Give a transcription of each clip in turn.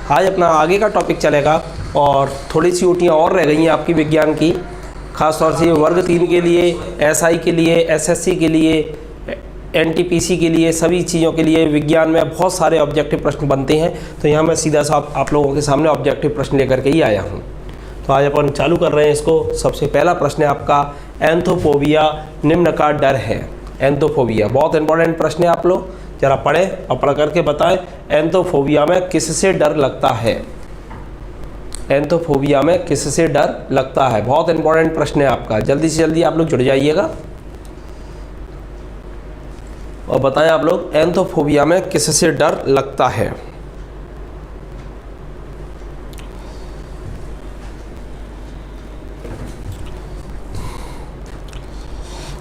आज अपना आगे का टॉपिक चलेगा और थोड़ी सी यूटियाँ और रह गई हैं आपकी विज्ञान की, खासतौर से वर्ग 3 के लिए, एसआई के लिए, एसएससी के लिए, एनटीपीसी के लिए, सभी चीज़ों के लिए विज्ञान में बहुत सारे ऑब्जेक्टिव प्रश्न बनते हैं। तो यहाँ मैं सीधा सा आप लोगों के सामने ऑब्जेक्टिव प्रश्न लेकर के ही आया हूँ। तो आज अपन चालू कर रहे हैं इसको। सबसे पहला प्रश्न है आपका, एंथोफोबिया निम्न का डर है। एंथोफोबिया बहुत इंपॉर्टेंट प्रश्न है, आप लोग जरा पढ़ें और पढ़ करके बताएं एंथोफोबिया में किससे डर लगता है। एंथोफोबिया में किससे डर लगता है, बहुत इंपॉर्टेंट प्रश्न है आपका। जल्दी से जल्दी आप लोग जुड़ जाइएगा और बताएं आप लोग एंथोफोबिया में किससे डर लगता है।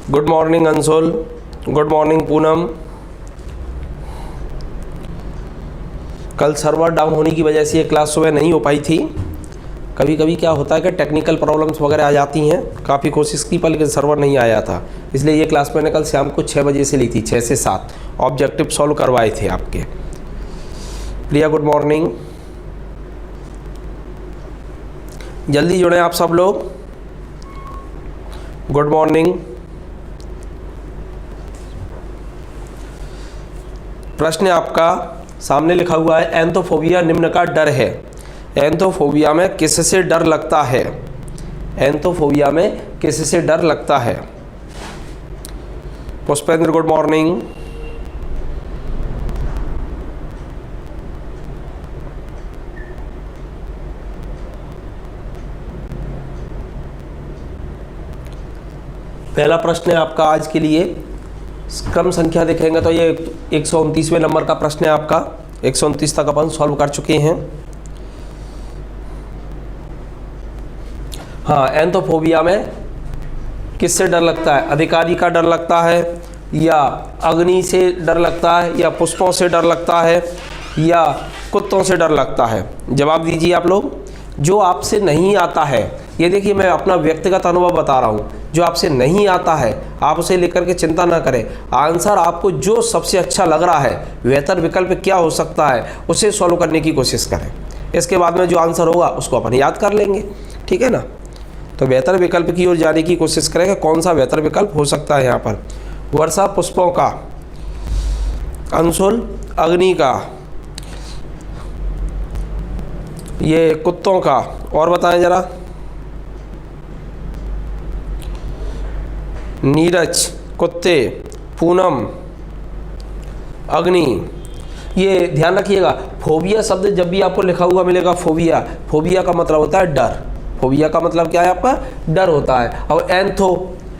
Good morning Anshul, good morning Poonam. कल सर्वर डाउन होने की वजह से ये क्लास सुबह नहीं हो पाई थी। कभी कभी क्या होता है कि टेक्निकल प्रॉब्लम्स वगैरह आ जाती हैं। काफ़ी कोशिश की पर लेकिन सर्वर नहीं आया था, इसलिए ये क्लास मैंने कल शाम को 6 बजे से ली थी, 6 से 7 ऑब्जेक्टिव सॉल्व करवाए थे आपके। प्रिया गुड मॉर्निंग, जल्दी जुड़े आप सब लोग। Good morning. प्रश्न आपका सामने लिखा हुआ है, एंथोफोबिया निम्न का डर है। एंथोफोबिया में किससे डर लगता है? एंथोफोबिया में किससे डर लगता है? Pushpendra good morning. पहला प्रश्न है आपका आज के लिए, क्रम संख्या देखेंगे तो ये 129वें नंबर का प्रश्न है आपका। 129 तक अपन सॉल्व कर चुके हैं। हाँ, एंथोफोबिया में किससे डर लगता है? अधिकारी का डर लगता है, या अग्नि से डर लगता है, या पुष्पों से डर लगता है, या कुत्तों से डर लगता है? जवाब दीजिए आप लोग। जो आपसे नहीं आता है, ये देखिए मैं अपना व्यक्तिगत अनुभव बता रहा हूँ, जो आपसे नहीं आता है आप उसे लेकर के चिंता ना करें। आंसर आपको जो सबसे अच्छा लग रहा है, बेहतर विकल्प क्या हो सकता है, उसे सॉल्व करने की कोशिश करें। इसके बाद में जो आंसर होगा उसको अपन याद कर लेंगे, ठीक है ना। तो बेहतर विकल्प की ओर जाने की कोशिश करेंगे। कौन सा बेहतर विकल्प हो सकता है यहाँ पर? वर्षा पुष्पों का, अंशुल अग्नि का, ये कुत्तों का, और बताएं जरा। नीरज कुत्ते, पूनम अग्नि। ये ध्यान रखिएगा, फोबिया शब्द जब भी आपको लिखा हुआ मिलेगा, फोबिया, फोबिया का मतलब होता है डर। फोबिया का मतलब क्या है आपका? डर होता है। और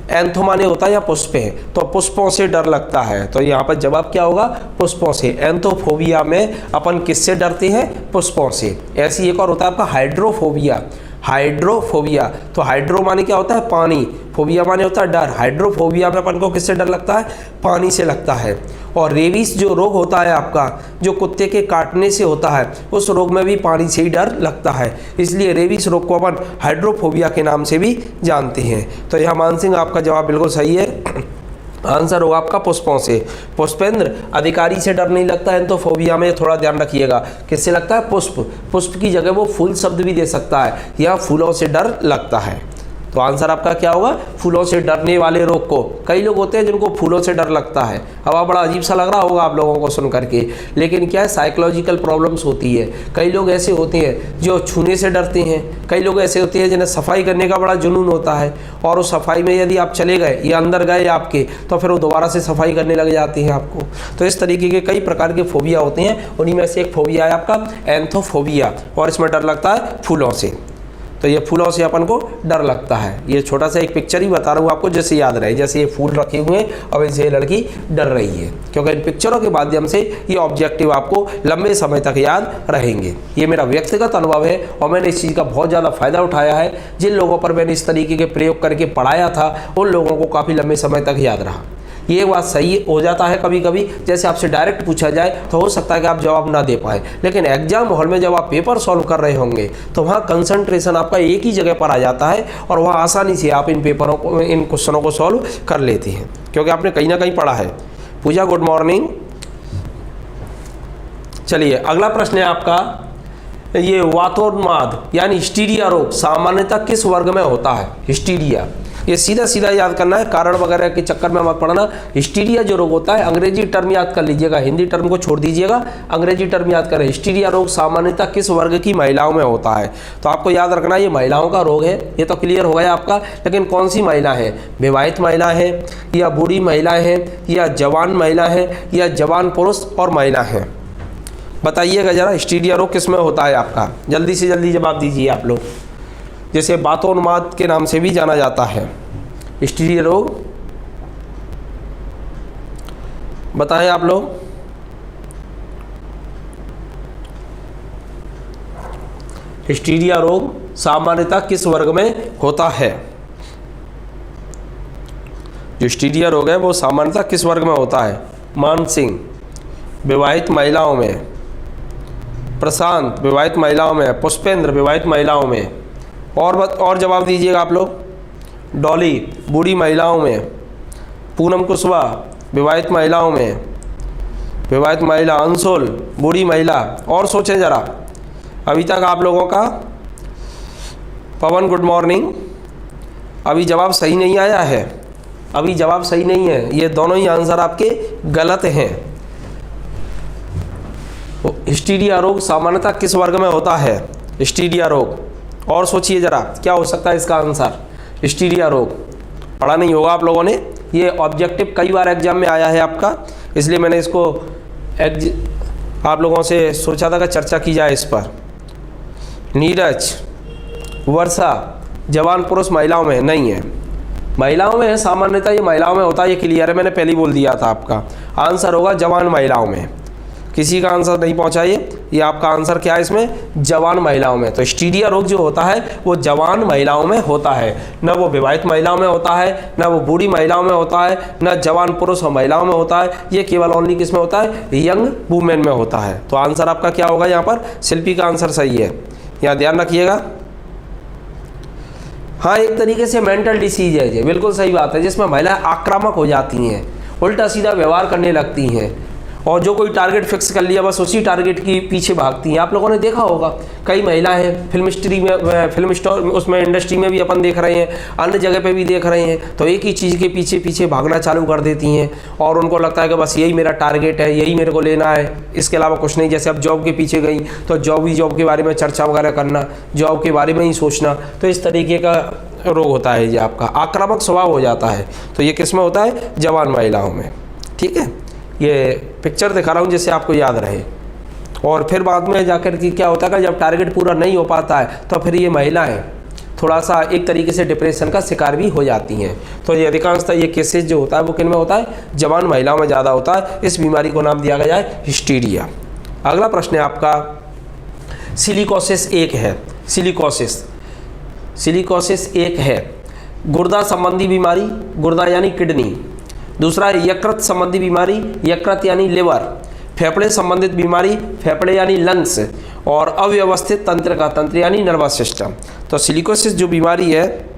एंथो माने होता है या पुष्प है, तो पुष्पों से डर लगता है। तो यहाँ पर जवाब क्या होगा? पुष्पों से। एंथोफोबिया में अपन किससे डरते हैं? पुष्पों से। ऐसी एक और होता है आपका हाइड्रोफोबिया। हाइड्रोफोबिया, तो हाइड्रो माने क्या होता है? पानी, फोबिया माने होता है डर। हाइड्रोफोबिया में अपन को किससे डर लगता है? पानी से लगता है। और रेबीज जो रोग होता है आपका, जो कुत्ते के काटने से होता है, उस रोग में भी पानी से ही डर लगता है। इसलिए रेबीज रोग को अपन हाइड्रोफोबिया के नाम से भी जानते हैं। तो यहाँ मानसिंह आपका जवाब बिल्कुल सही है। आंसर होगा आपका पुष्पों से। पुष्पेंद्र अधिकारी से डर नहीं लगता है, तो फोबिया में थोड़ा ध्यान रखिएगा। किससे लगता है? पुष्प। पुष्प की जगह वो फूल शब्द भी दे सकता है, या फूलों से डर लगता है। तो आंसर आपका क्या होगा? फूलों से डरने वाले रोग को। कई लोग होते हैं जिनको फूलों से डर लगता है। अब बड़ा अजीब सा लग रहा होगा आप लोगों को सुन करके, लेकिन क्या है, साइकोलॉजिकल प्रॉब्लम्स होती है। कई लोग ऐसे होते हैं जो छूने से डरते हैं। कई लोग ऐसे होते हैं जिन्हें सफाई करने का बड़ा जुनून होता है, और उस सफाई में यदि आप चले गए या अंदर गए आपके, तो फिर वो दोबारा से सफाई करने लग जाते हैं आपको। तो इस तरीके के कई प्रकार के फोबिया होते हैं। उन्हीं में से एक फोबिया है आपका एंथोफोबिया, और इसमें डर लगता है फूलों से। तो ये फूलों से अपन को डर लगता है। ये छोटा सा एक पिक्चर ही बता रहा हूँ आपको, जैसे याद रहे। जैसे ये फूल रखे हुए हैं और इनसे ये लड़की डर रही है, क्योंकि इन पिक्चरों के माध्यम से ये ऑब्जेक्टिव आपको लंबे समय तक याद रहेंगे। ये मेरा व्यक्तिगत अनुभव है और मैंने इस चीज़ का बहुत ज़्यादा फायदा उठाया है। जिन लोगों पर मैंने इस तरीके के प्रयोग करके पढ़ाया था, उन लोगों को काफ़ी लंबे समय तक याद रहा। ये बात सही हो जाता है कभी कभी, जैसे आपसे डायरेक्ट पूछा जाए तो हो सकता है कि आप जवाब ना दे पाए, लेकिन एग्जाम हॉल में जब आप पेपर सॉल्व कर रहे होंगे तो वहाँ कंसंट्रेशन आपका एक ही जगह पर आ जाता है और वहाँ आसानी से आप इन पेपरों को, इन क्वेश्चनों को सॉल्व कर लेते हैं, क्योंकि आपने कहीं ना कहीं पढ़ा है। पूजा गुड मॉर्निंग। चलिए अगला प्रश्न है आपका, ये वातोन्माद यानी हिस्टीरिया रोग सामान्यतः किस वर्ग में होता है? हिस्टीरिया, ये सीधा सीधा याद करना है, कारण वगैरह के चक्कर में मत पड़ना। हिस्टीरिया जो रोग होता है, अंग्रेजी टर्म याद कर लीजिएगा, हिंदी टर्म को छोड़ दीजिएगा, अंग्रेजी टर्म याद करें। हिस्टीरिया रोग सामान्यतः किस वर्ग की महिलाओं में होता है? तो आपको याद रखना ये महिलाओं का रोग है, ये तो क्लियर हो गया आपका। लेकिन कौन सी महिला है? विवाहित महिला है या बूढ़ी महिला है या जवान महिला है या जवान पुरुष और महिला है? बताइएगा जरा, हिस्टीरिया रोग किस में होता है आपका? जल्दी से जल्दी जवाब दीजिए आप लोग, जैसे बातोन्माद के नाम से भी जाना जाता है। हिस्टीरिया रोग बताएं आप लोग। हिस्टीरिया रोग सामान्यतः किस वर्ग में होता है? जो हिस्टीरिया रोग है वो सामान्यतः किस वर्ग में होता है? मान सिंह विवाहित महिलाओं में, प्रशांत विवाहित महिलाओं में, पुष्पेंद्र विवाहित महिलाओं में, और जवाब दीजिएगा आप लोग। डॉली बूढ़ी महिलाओं में, पूनम कुशवाहा विवाहित महिलाओं में, विवाहित महिला, अंशुल बूढ़ी महिला। और सोचें ज़रा, अभी तक आप लोगों का पवन गुड मॉर्निंग, अभी जवाब सही नहीं आया है, अभी जवाब सही नहीं है, ये दोनों ही आंसर आपके गलत हैं। हिस्टीरिया रोग सामान्यतः किस वर्ग में होता है? हिस्टीरिया रोग। और सोचिए जरा क्या हो सकता है इसका आंसर? हिस्टीरिया रोग पढ़ा नहीं होगा आप लोगों ने, ये ऑब्जेक्टिव कई बार एग्जाम में आया है आपका, इसलिए मैंने इसको आप लोगों से सोचा था कि चर्चा की जाए इस पर। नीरज, वर्षा जवान पुरुष महिलाओं में नहीं है, महिलाओं में है सामान्यतः, ये महिलाओं में होता है, ये क्लियर है, मैंने पहले ही बोल दिया था। आपका आंसर होगा जवान महिलाओं में। किसी का आंसर नहीं पहुंचा ये आपका आंसर क्या है इसमें? जवान महिलाओं में। तो हिस्टीरिया रोग जो होता है वो जवान महिलाओं में होता है, न वो विवाहित महिलाओं में होता है, न वो बूढ़ी महिलाओं में होता है, न जवान पुरुष और महिलाओं में होता है, ये केवल ओनली किस में होता है? यंग वुमेन में होता है। तो आंसर आपका क्या होगा यहाँ पर? शिल्पी का आंसर सही है, यहाँ ध्यान रखिएगा। हाँ, एक तरीके से मेंटल डिसीज है, बिल्कुल सही बात है, जिसमें महिलाएं आक्रामक हो जाती हैं, उल्टा सीधा व्यवहार करने लगती हैं और जो कोई टारगेट फिक्स कर लिया बस उसी टारगेट की पीछे भागती हैं। आप लोगों ने देखा होगा कई महिलाएं फिल्म स्टोर उसमें इंडस्ट्री में भी अपन देख रहे हैं, अन्य जगह पे भी देख रहे हैं, तो एक ही चीज़ के पीछे पीछे भागना चालू कर देती हैं और उनको लगता है कि बस यही मेरा टारगेट है, यही मेरे को लेना है, इसके अलावा कुछ नहीं। जैसे अब जॉब के पीछे गई तो जॉब के बारे में चर्चा वगैरह करना, जॉब के बारे में ही सोचना, तो इस तरीके का रोग होता है ये आपका, आक्रामक स्वभाव हो जाता है। तो ये किस में होता है? जवान महिलाओं में। ठीक है, ये पिक्चर दिखा रहा हूँ जिससे आपको याद रहे। और फिर बाद में जाकर कि क्या होता है कि जब टारगेट पूरा नहीं हो पाता है तो फिर ये महिलाएं थोड़ा सा एक तरीके से डिप्रेशन का शिकार भी हो जाती हैं। तो ये अधिकांशतः ये केसेस जो होता है वो किन में होता है? जवान महिलाओं में ज़्यादा होता है। इस बीमारी को नाम दिया गया है हिस्टीरिया। अगला प्रश्न है आपका, सिलिकोसिस एक है। सिलिकोसिस एक है गुर्दा संबंधी बीमारी, गुर्दा यानी किडनी। दूसरा है यकृत संबंधी बीमारी, यकृत यानी लिवर। फेफड़े संबंधित बीमारी, फेफड़े यानी लंग्स। और अव्यवस्थित तंत्र का, तंत्र यानी नर्वस सिस्टम। तो सिलिकोसिस जो बीमारी है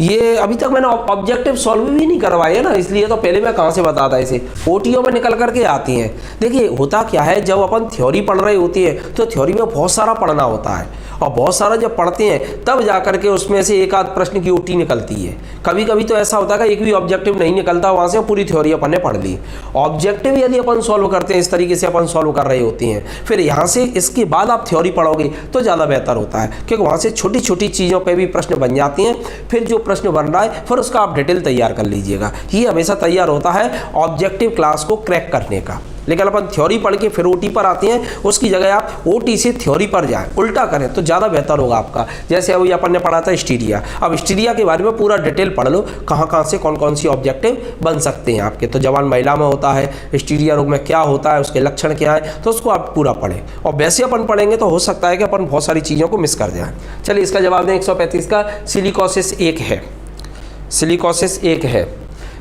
ये अभी तक मैंने ऑब्जेक्टिव सॉल्व भी नहीं करवाई है ना, इसलिए तो पहले मैं कहाँ से बताता इसे, ओटीओ में निकल करके आती हैं। देखिए होता क्या है, जब अपन थ्योरी पढ़ रहे होती है तो थ्योरी में बहुत सारा पढ़ना होता है और बहुत सारा जब पढ़ते हैं तब जा करके उसमें से एक आध प्रश्न की ओटी निकलती है। कभी कभी तो ऐसा होता है कि एक भी ऑब्जेक्टिव नहीं निकलता, वहाँ से पूरी थ्योरी अपन ने पढ़ ली। ऑब्जेक्टिव यदि अपन सॉल्व करते हैं, इस तरीके से अपन सॉल्व कर रहे होते हैं, फिर यहाँ से इसके बाद आप थ्योरी पढ़ोगे तो ज़्यादा बेहतर होता है, क्योंकि वहाँ से छोटी छोटी चीज़ों पर भी प्रश्न बन जाती हैं। फिर जो प्रश्न बन रहा है फिर उसका आप डिटेल तैयार कर लीजिएगा। ये हमेशा तैयार होता है ऑब्जेक्टिव क्लास को क्रैक करने का। लेकिन अपन थ्योरी पढ़ के फिर ओटी पर आते हैं, उसकी जगह आप ओटी से थ्योरी पर जाएं, उल्टा करें तो ज़्यादा बेहतर होगा आपका। जैसे अभी अपन ने पढ़ा था हिस्टीरिया, अब हिस्टीरिया के बारे में पूरा डिटेल पढ़ लो, कहाँ कहाँ से कौन कौन सी ऑब्जेक्टिव बन सकते हैं आपके। तो जवान महिला में होता है, हिस्टीरिया रोग में क्या होता है, उसके लक्षण क्या है, तो उसको आप पूरा पढ़ें। और वैसे अपन पढ़ेंगे तो हो सकता है कि अपन बहुत सारी चीज़ों को मिस कर जाएँ। चलिए इसका जवाब दें, 135 का सिलिकोसिस एक है। सिलिकोसिस एक है,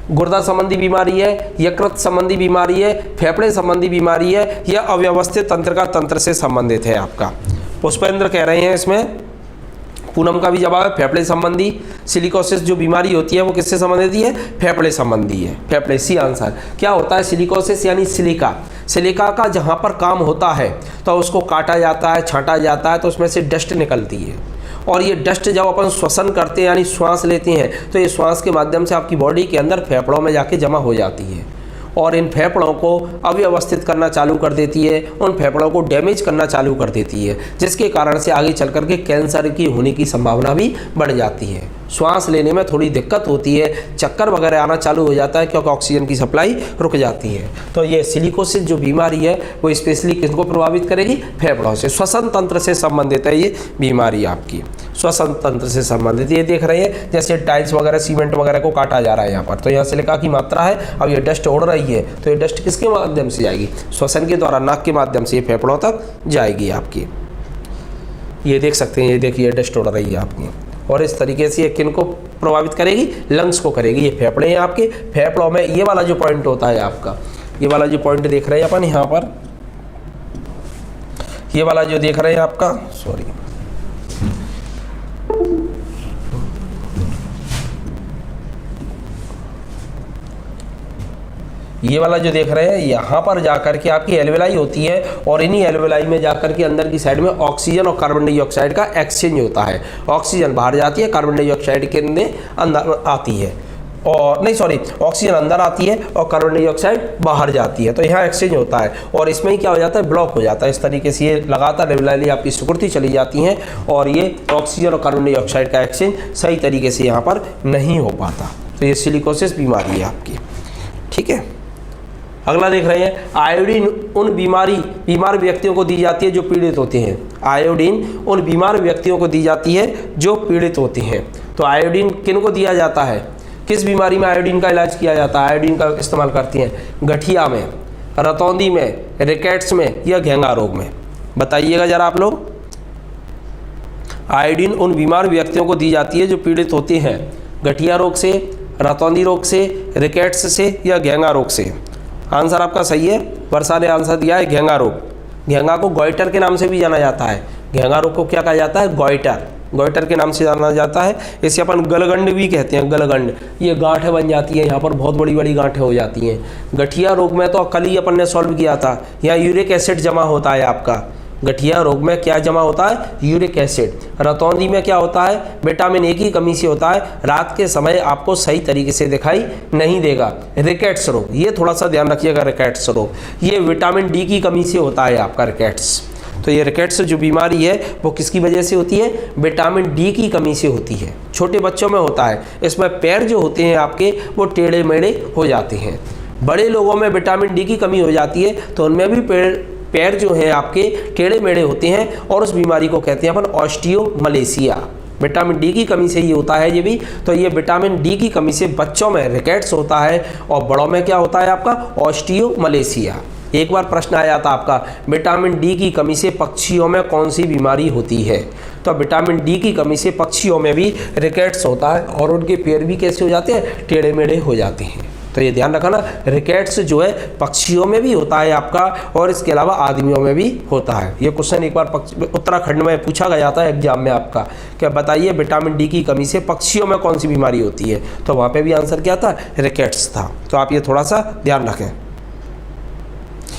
गुर्दा संबंधी बीमारी है, यकृत संबंधी बीमारी है, फेफड़े संबंधी बीमारी है, या अव्यवस्थित तंत्र का तंत्र से संबंधित है आपका। पुष्पेंद्र कह रहे हैं इसमें पूनम का भी जवाब है फेफड़े संबंधी। सिलिकोसिस जो बीमारी होती है वो किससे संबंधित है? फेफड़े संबंधी है, फेफड़े। C answer. क्या होता है सिलिकोसिस? यानी सिलिका, सिलिका का जहाँ पर काम होता है तो उसको काटा जाता है, छांटा जाता है, तो उसमें से डस्ट निकलती है, और ये डस्ट जब अपन श्वसन करते हैं यानी श्वास लेते हैं तो ये श्वास के माध्यम से आपकी बॉडी के अंदर फेफड़ों में जाके जमा हो जाती है और इन फेफड़ों को अव्यवस्थित करना चालू कर देती है, उन फेफड़ों को डैमेज करना चालू कर देती है, जिसके कारण से आगे चल कर के कैंसर की होने की संभावना भी बढ़ जाती है। श्वास लेने में थोड़ी दिक्कत होती है, चक्कर वगैरह आना चालू हो जाता है क्योंकि ऑक्सीजन की सप्लाई रुक जाती है। तो ये सिलिकोसिस जो बीमारी है वो स्पेशली किसको प्रभावित करेगी? फेफड़ों से, श्वसन तंत्र से संबंधित है ये बीमारी आपकी, श्वसन तंत्र से संबंधित। ये देख रहे हैं जैसे टाइल्स वगैरह, सीमेंट वगैरह को काटा जा रहा है यहाँ पर, तो यहाँ सिलिका की मात्रा है। अब ये डस्ट उड़ रही है तो ये डस्ट किसके माध्यम से जाएगी? श्वसन के द्वारा, नाक के माध्यम से ये फेफड़ों तक जाएगी आपकी। ये देख सकते हैं, ये देखिए डस्ट उड़ रही है आपकी, और इस तरीके से ये किन को प्रभावित करेगी? लंग्स को करेगी। ये फेफड़े हैं आपके, फेफड़ों में ये वाला जो पॉइंट होता है आपका, ये वाला जो पॉइंट देख रहे हैं अपन यहाँ पर, ये वाला जो देख रहे हैं आपका, सॉरी, ये वाला जो देख रहे हैं, यहाँ पर जाकर के आपकी एल्वेलाई होती है और इन्हीं एल्वेलाई में जाकर के अंदर की साइड में ऑक्सीजन और कार्बन डाइऑक्साइड का एक्सचेंज होता है। ऑक्सीजन बाहर जाती है, कार्बन डाइऑक्साइड के अंदर आती है, और नहीं सॉरी, ऑक्सीजन अंदर आती है और कार्बन डाइऑक्साइड बाहर जाती है, तो यहाँ एक्सचेंज होता है और इसमें ही क्या हो जाता है? ब्लॉक हो जाता है। इस तरीके से ये लगातार एल्वेलाई आपकी सिकुड़ती चली जाती हैं और ये ऑक्सीजन और कार्बन डाइऑक्साइड का एक्सचेंज सही तरीके से यहाँ पर नहीं हो पाता। तो ये सिलिकोसिस बीमारी है आपकी, ठीक है। अगला देख रहे हैं, आयोडीन उन बीमार व्यक्तियों को दी जाती है जो पीड़ित होते हैं। आयोडीन उन बीमार व्यक्तियों को दी जाती है जो पीड़ित होते हैं। तो आयोडीन किन को दिया जाता है? किस बीमारी में आयोडीन का इलाज किया जाता है? आयोडीन का इस्तेमाल करती हैं गठिया में, रतौंधी में, रिकेट्स में या घेंगा रोग में? बताइएगा जरा आप लोग। आयोडीन उन बीमार व्यक्तियों को दी जाती है जो पीड़ित होते हैं गठिया रोग से, रतौंधी रोग से, रिकेट्स से या घेंगा रोग से। आंसर आपका सही है। वर्षा ने आंसर दिया है घेंगा रोग। घेंगा को गॉइटर के नाम से भी जाना जाता है। घेंगा रोग को क्या कहा जाता है? गॉइटर, गॉइटर के नाम से जाना जाता है। इसे अपन गलगंड भी कहते हैं, गलगंड। ये गांठें बन जाती हैं यहाँ पर, बहुत बड़ी बड़ी गांठें हो जाती हैं। गठिया रोग में तो कल ही अपन ने सॉल्व किया था, यहाँ यूरिक एसिड जमा होता है आपका। गठिया रोग में क्या जमा होता है? Uric acid. रतौंधी में क्या होता है? विटामिन ए की कमी से होता है, रात के समय आपको सही तरीके से दिखाई नहीं देगा। रिकेट्स रोग, ये थोड़ा सा ध्यान रखिएगा। रिकेट्स रोग ये विटामिन डी की कमी से होता है आपका रिकेट्स। तो ये रिकेट्स जो बीमारी है वो किसकी वजह से होती है? विटामिन डी की कमी से होती है। छोटे बच्चों में होता है। इसमें पैर जो होते हैं आपके वो टेढ़े मेढ़े हो जाते हैं। बड़े लोगों में विटामिन डी की कमी हो जाती है तो उनमें भी पैर जो हैं आपके टेढ़े मेढ़े होते हैं और उस बीमारी को कहते हैं अपन ऑस्टियोमलेशिया। विटामिन डी की कमी से ये होता है ये भी। तो ये विटामिन डी की कमी से बच्चों में रिकेट्स होता है और बड़ों में क्या होता है आपका? ऑस्टियोमलेशिया। एक बार प्रश्न आया था आपका, विटामिन डी की कमी से पक्षियों में कौन सी बीमारी होती है? तो विटामिन डी की कमी से पक्षियों में भी रिकेट्स होता है और उनके पैर भी कैसे हो जाते हैं? टेढ़े मेढ़े हो जाते हैं। तो ये ध्यान रखना, रिकेट्स जो है पक्षियों में भी होता है आपका और इसके अलावा आदमियों में भी होता है। ये क्वेश्चन एक बार उत्तराखंड में पूछा गया था एग्जाम में आपका, क्या बताइए विटामिन डी की कमी से पक्षियों में कौन सी बीमारी होती है? तो वहाँ पे भी आंसर क्या था? रिकेट्स था। तो आप ये थोड़ा सा ध्यान रखें।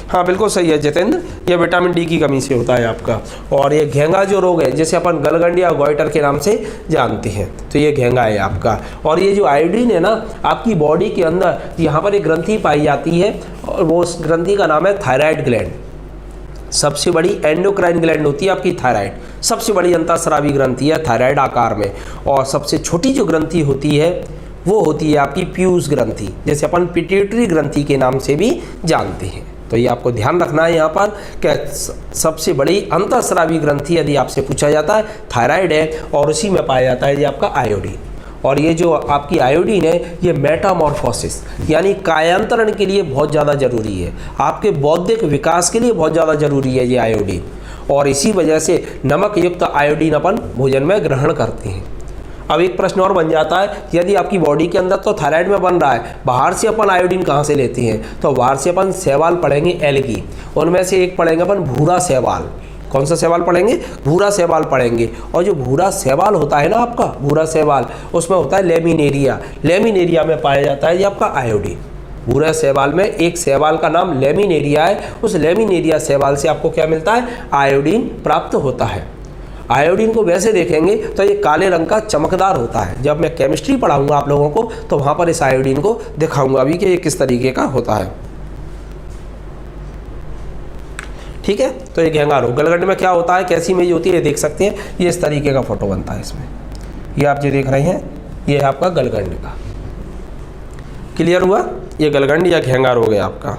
हाँ बिल्कुल सही है जितेंद्र, ये विटामिन डी की कमी से होता है आपका। और ये घेंगा जो रोग है जिसे अपन गलगंड या गॉइटर के नाम से जानते हैं, तो ये घेंगा है आपका। और ये जो आयोडीन है ना आपकी बॉडी के अंदर, यहाँ पर एक ग्रंथि पाई जाती है और वो उस ग्रंथि का नाम है थायराइड ग्लैंड। सबसे बड़ी एंडोक्राइन ग्लैंड होती है आपकी थायराइड। सबसे बड़ी अंतःस्रावी ग्रंथि है थायराइड आकार में। और सबसे छोटी जो ग्रंथि होती है वो होती है आपकी पीयूष ग्रंथि, जैसे अपन पिट्यूटरी ग्रंथि के नाम से भी जानते हैं। तो ये आपको ध्यान रखना है यहाँ पर कि सबसे बड़ी अंतःस्रावी ग्रंथि यदि आपसे पूछा जाता है थायराइड है और उसी में पाया जाता है ये आपका आयोडीन। और ये जो आपकी आयोडीन है ये मेटामॉर्फोसिस यानी कायांतरण के लिए बहुत ज़्यादा जरूरी है, आपके बौद्धिक विकास के लिए बहुत ज़्यादा जरूरी है ये आयोडीन। और इसी वजह से नमक युक्त आयोडीन अपन भोजन में ग्रहण करते हैं। अब एक प्रश्न और बन जाता है, यदि आपकी बॉडी के अंदर तो थायराइड में बन रहा है, बाहर से अपन आयोडीन कहाँ से लेते हैं? तो बाहर से अपन शैवाल पढ़ेंगे एल्गी, उनमें से एक पढ़ेंगे अपन भूरा शैवाल। कौन सा शैवाल पढ़ेंगे? भूरा शैवाल पढ़ेंगे। और जो भूरा शैवाल होता है ना आपका, भूरा शैवाल, उसमें होता है लेमिनेरिया। लेमिनेरिया में पाया जाता है ये आपका आयोडीन। भूरा शैवाल में एक शैवाल का नाम लेमिनेरिया है, उस लेमिनेरिया शैवाल से आपको क्या मिलता है? आयोडीन प्राप्त होता है। आयोडीन को वैसे देखेंगे तो ये काले रंग का चमकदार होता है। जब मैं केमिस्ट्री पढ़ाऊंगा आप लोगों को तो वहाँ पर इस आयोडीन को दिखाऊंगा अभी कि ये किस तरीके का होता है। ठीक है, तो ये घेंगा रोग, गलगंड में क्या होता है, कैसी मेज होती है, ये देख सकते हैं। ये इस तरीके का फोटो बनता है इसमें, ये आप जो देख रहे हैं ये है आपका गलगंड का। क्लियर हुआ? ये गलगंड या घेंगा रोग है आपका।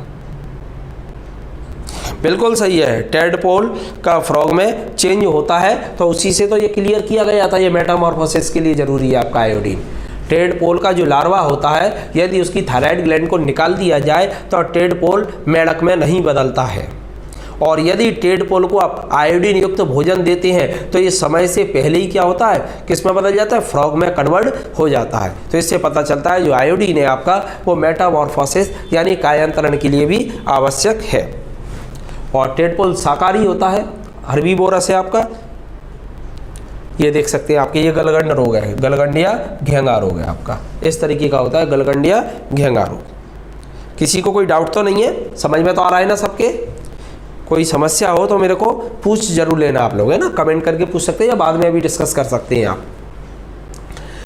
बिल्कुल सही है, टेडपोल का फ्रॉग में चेंज होता है, तो उसी से तो ये क्लियर किया गया था। ये मेटामॉर्फोसिस के लिए जरूरी है आपका आयोडीन। टेडपोल का जो लार्वा होता है, यदि उसकी थायराइड ग्लैंड को निकाल दिया जाए तो टेडपोल मेढक में नहीं बदलता है। और यदि टेडपोल को आप आयोडीन युक्त भोजन देते हैं तो ये समय से पहले ही क्या होता है, किस में बदल जाता है? फ्रॉग में कन्वर्ट हो जाता है। तो इससे पता चलता है जो आयोडीन है आपका वो मेटामॉर्फोसिस यानी कायांतरण के लिए भी आवश्यक है। और टेडपोल शाकाहारी होता है, हर्बीवोरस है आपका। ये देख सकते हैं आपके, ये गलगंड रोग है, गलगंड या घेंगा रोग है आपका। इस तरीके का होता है गलगंड या घेंगा रोग। किसी को कोई डाउट तो नहीं है? समझ में तो आ रहा है ना सबके? कोई समस्या हो तो मेरे को पूछ जरूर लेना आप लोग, है ना, कमेंट करके पूछ सकते हैं या बाद में भी डिस्कस कर सकते हैं आप।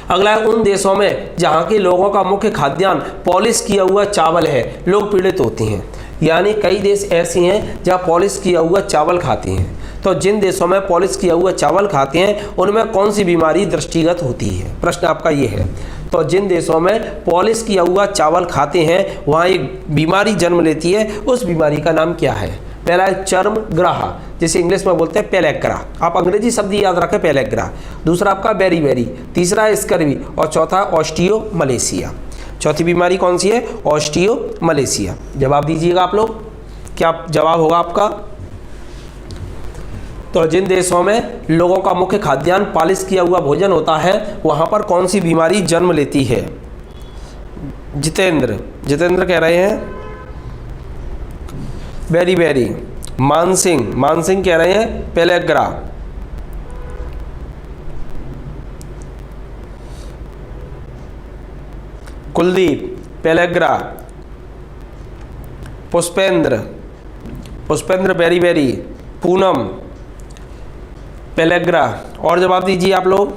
अगला है, उन देशों में जहाँ के लोगों का मुख्य खाद्यान्न पॉलिश किया हुआ चावल है, लोग पीड़ित होते हैं। यानी कई देश ऐसे हैं जहाँ पॉलिश किया हुआ चावल खाते हैं। तो जिन देशों में पॉलिश किया हुआ चावल खाते हैं उनमें कौन सी बीमारी दृष्टिगत होती है? प्रश्न आपका ये है। तो जिन देशों में पॉलिश किया हुआ चावल खाते हैं वहाँ एक बीमारी जन्म लेती है, उस बीमारी का नाम क्या है? पहला है चर्म ग्राह, जिसे इंग्लिश में बोलते हैं पेलेग्रा। आप अंग्रेजी शब्द याद रखें, पेलेग्रा। दूसरा आपका बेरीबेरी, तीसरा है स्कर्वी और चौथा ऑस्टियोमलेशिया। चौथी बीमारी कौन सी है? ऑस्टियोमलेशिया। जवाब दीजिएगा आप लोग, क्या जवाब होगा आपका? तो जिन देशों में लोगों का मुख्य खाद्यान्न पॉलिश किया हुआ भोजन होता है वहाँ पर कौन सी बीमारी जन्म लेती है? जितेंद्र कह रहे हैं बेरीबेरी। मानसिंह कह रहे हैं pellagra. Kuldeep pellagra. Pushpendra beriberi. Poonam pellagra. और जवाब दीजिए आप लोग,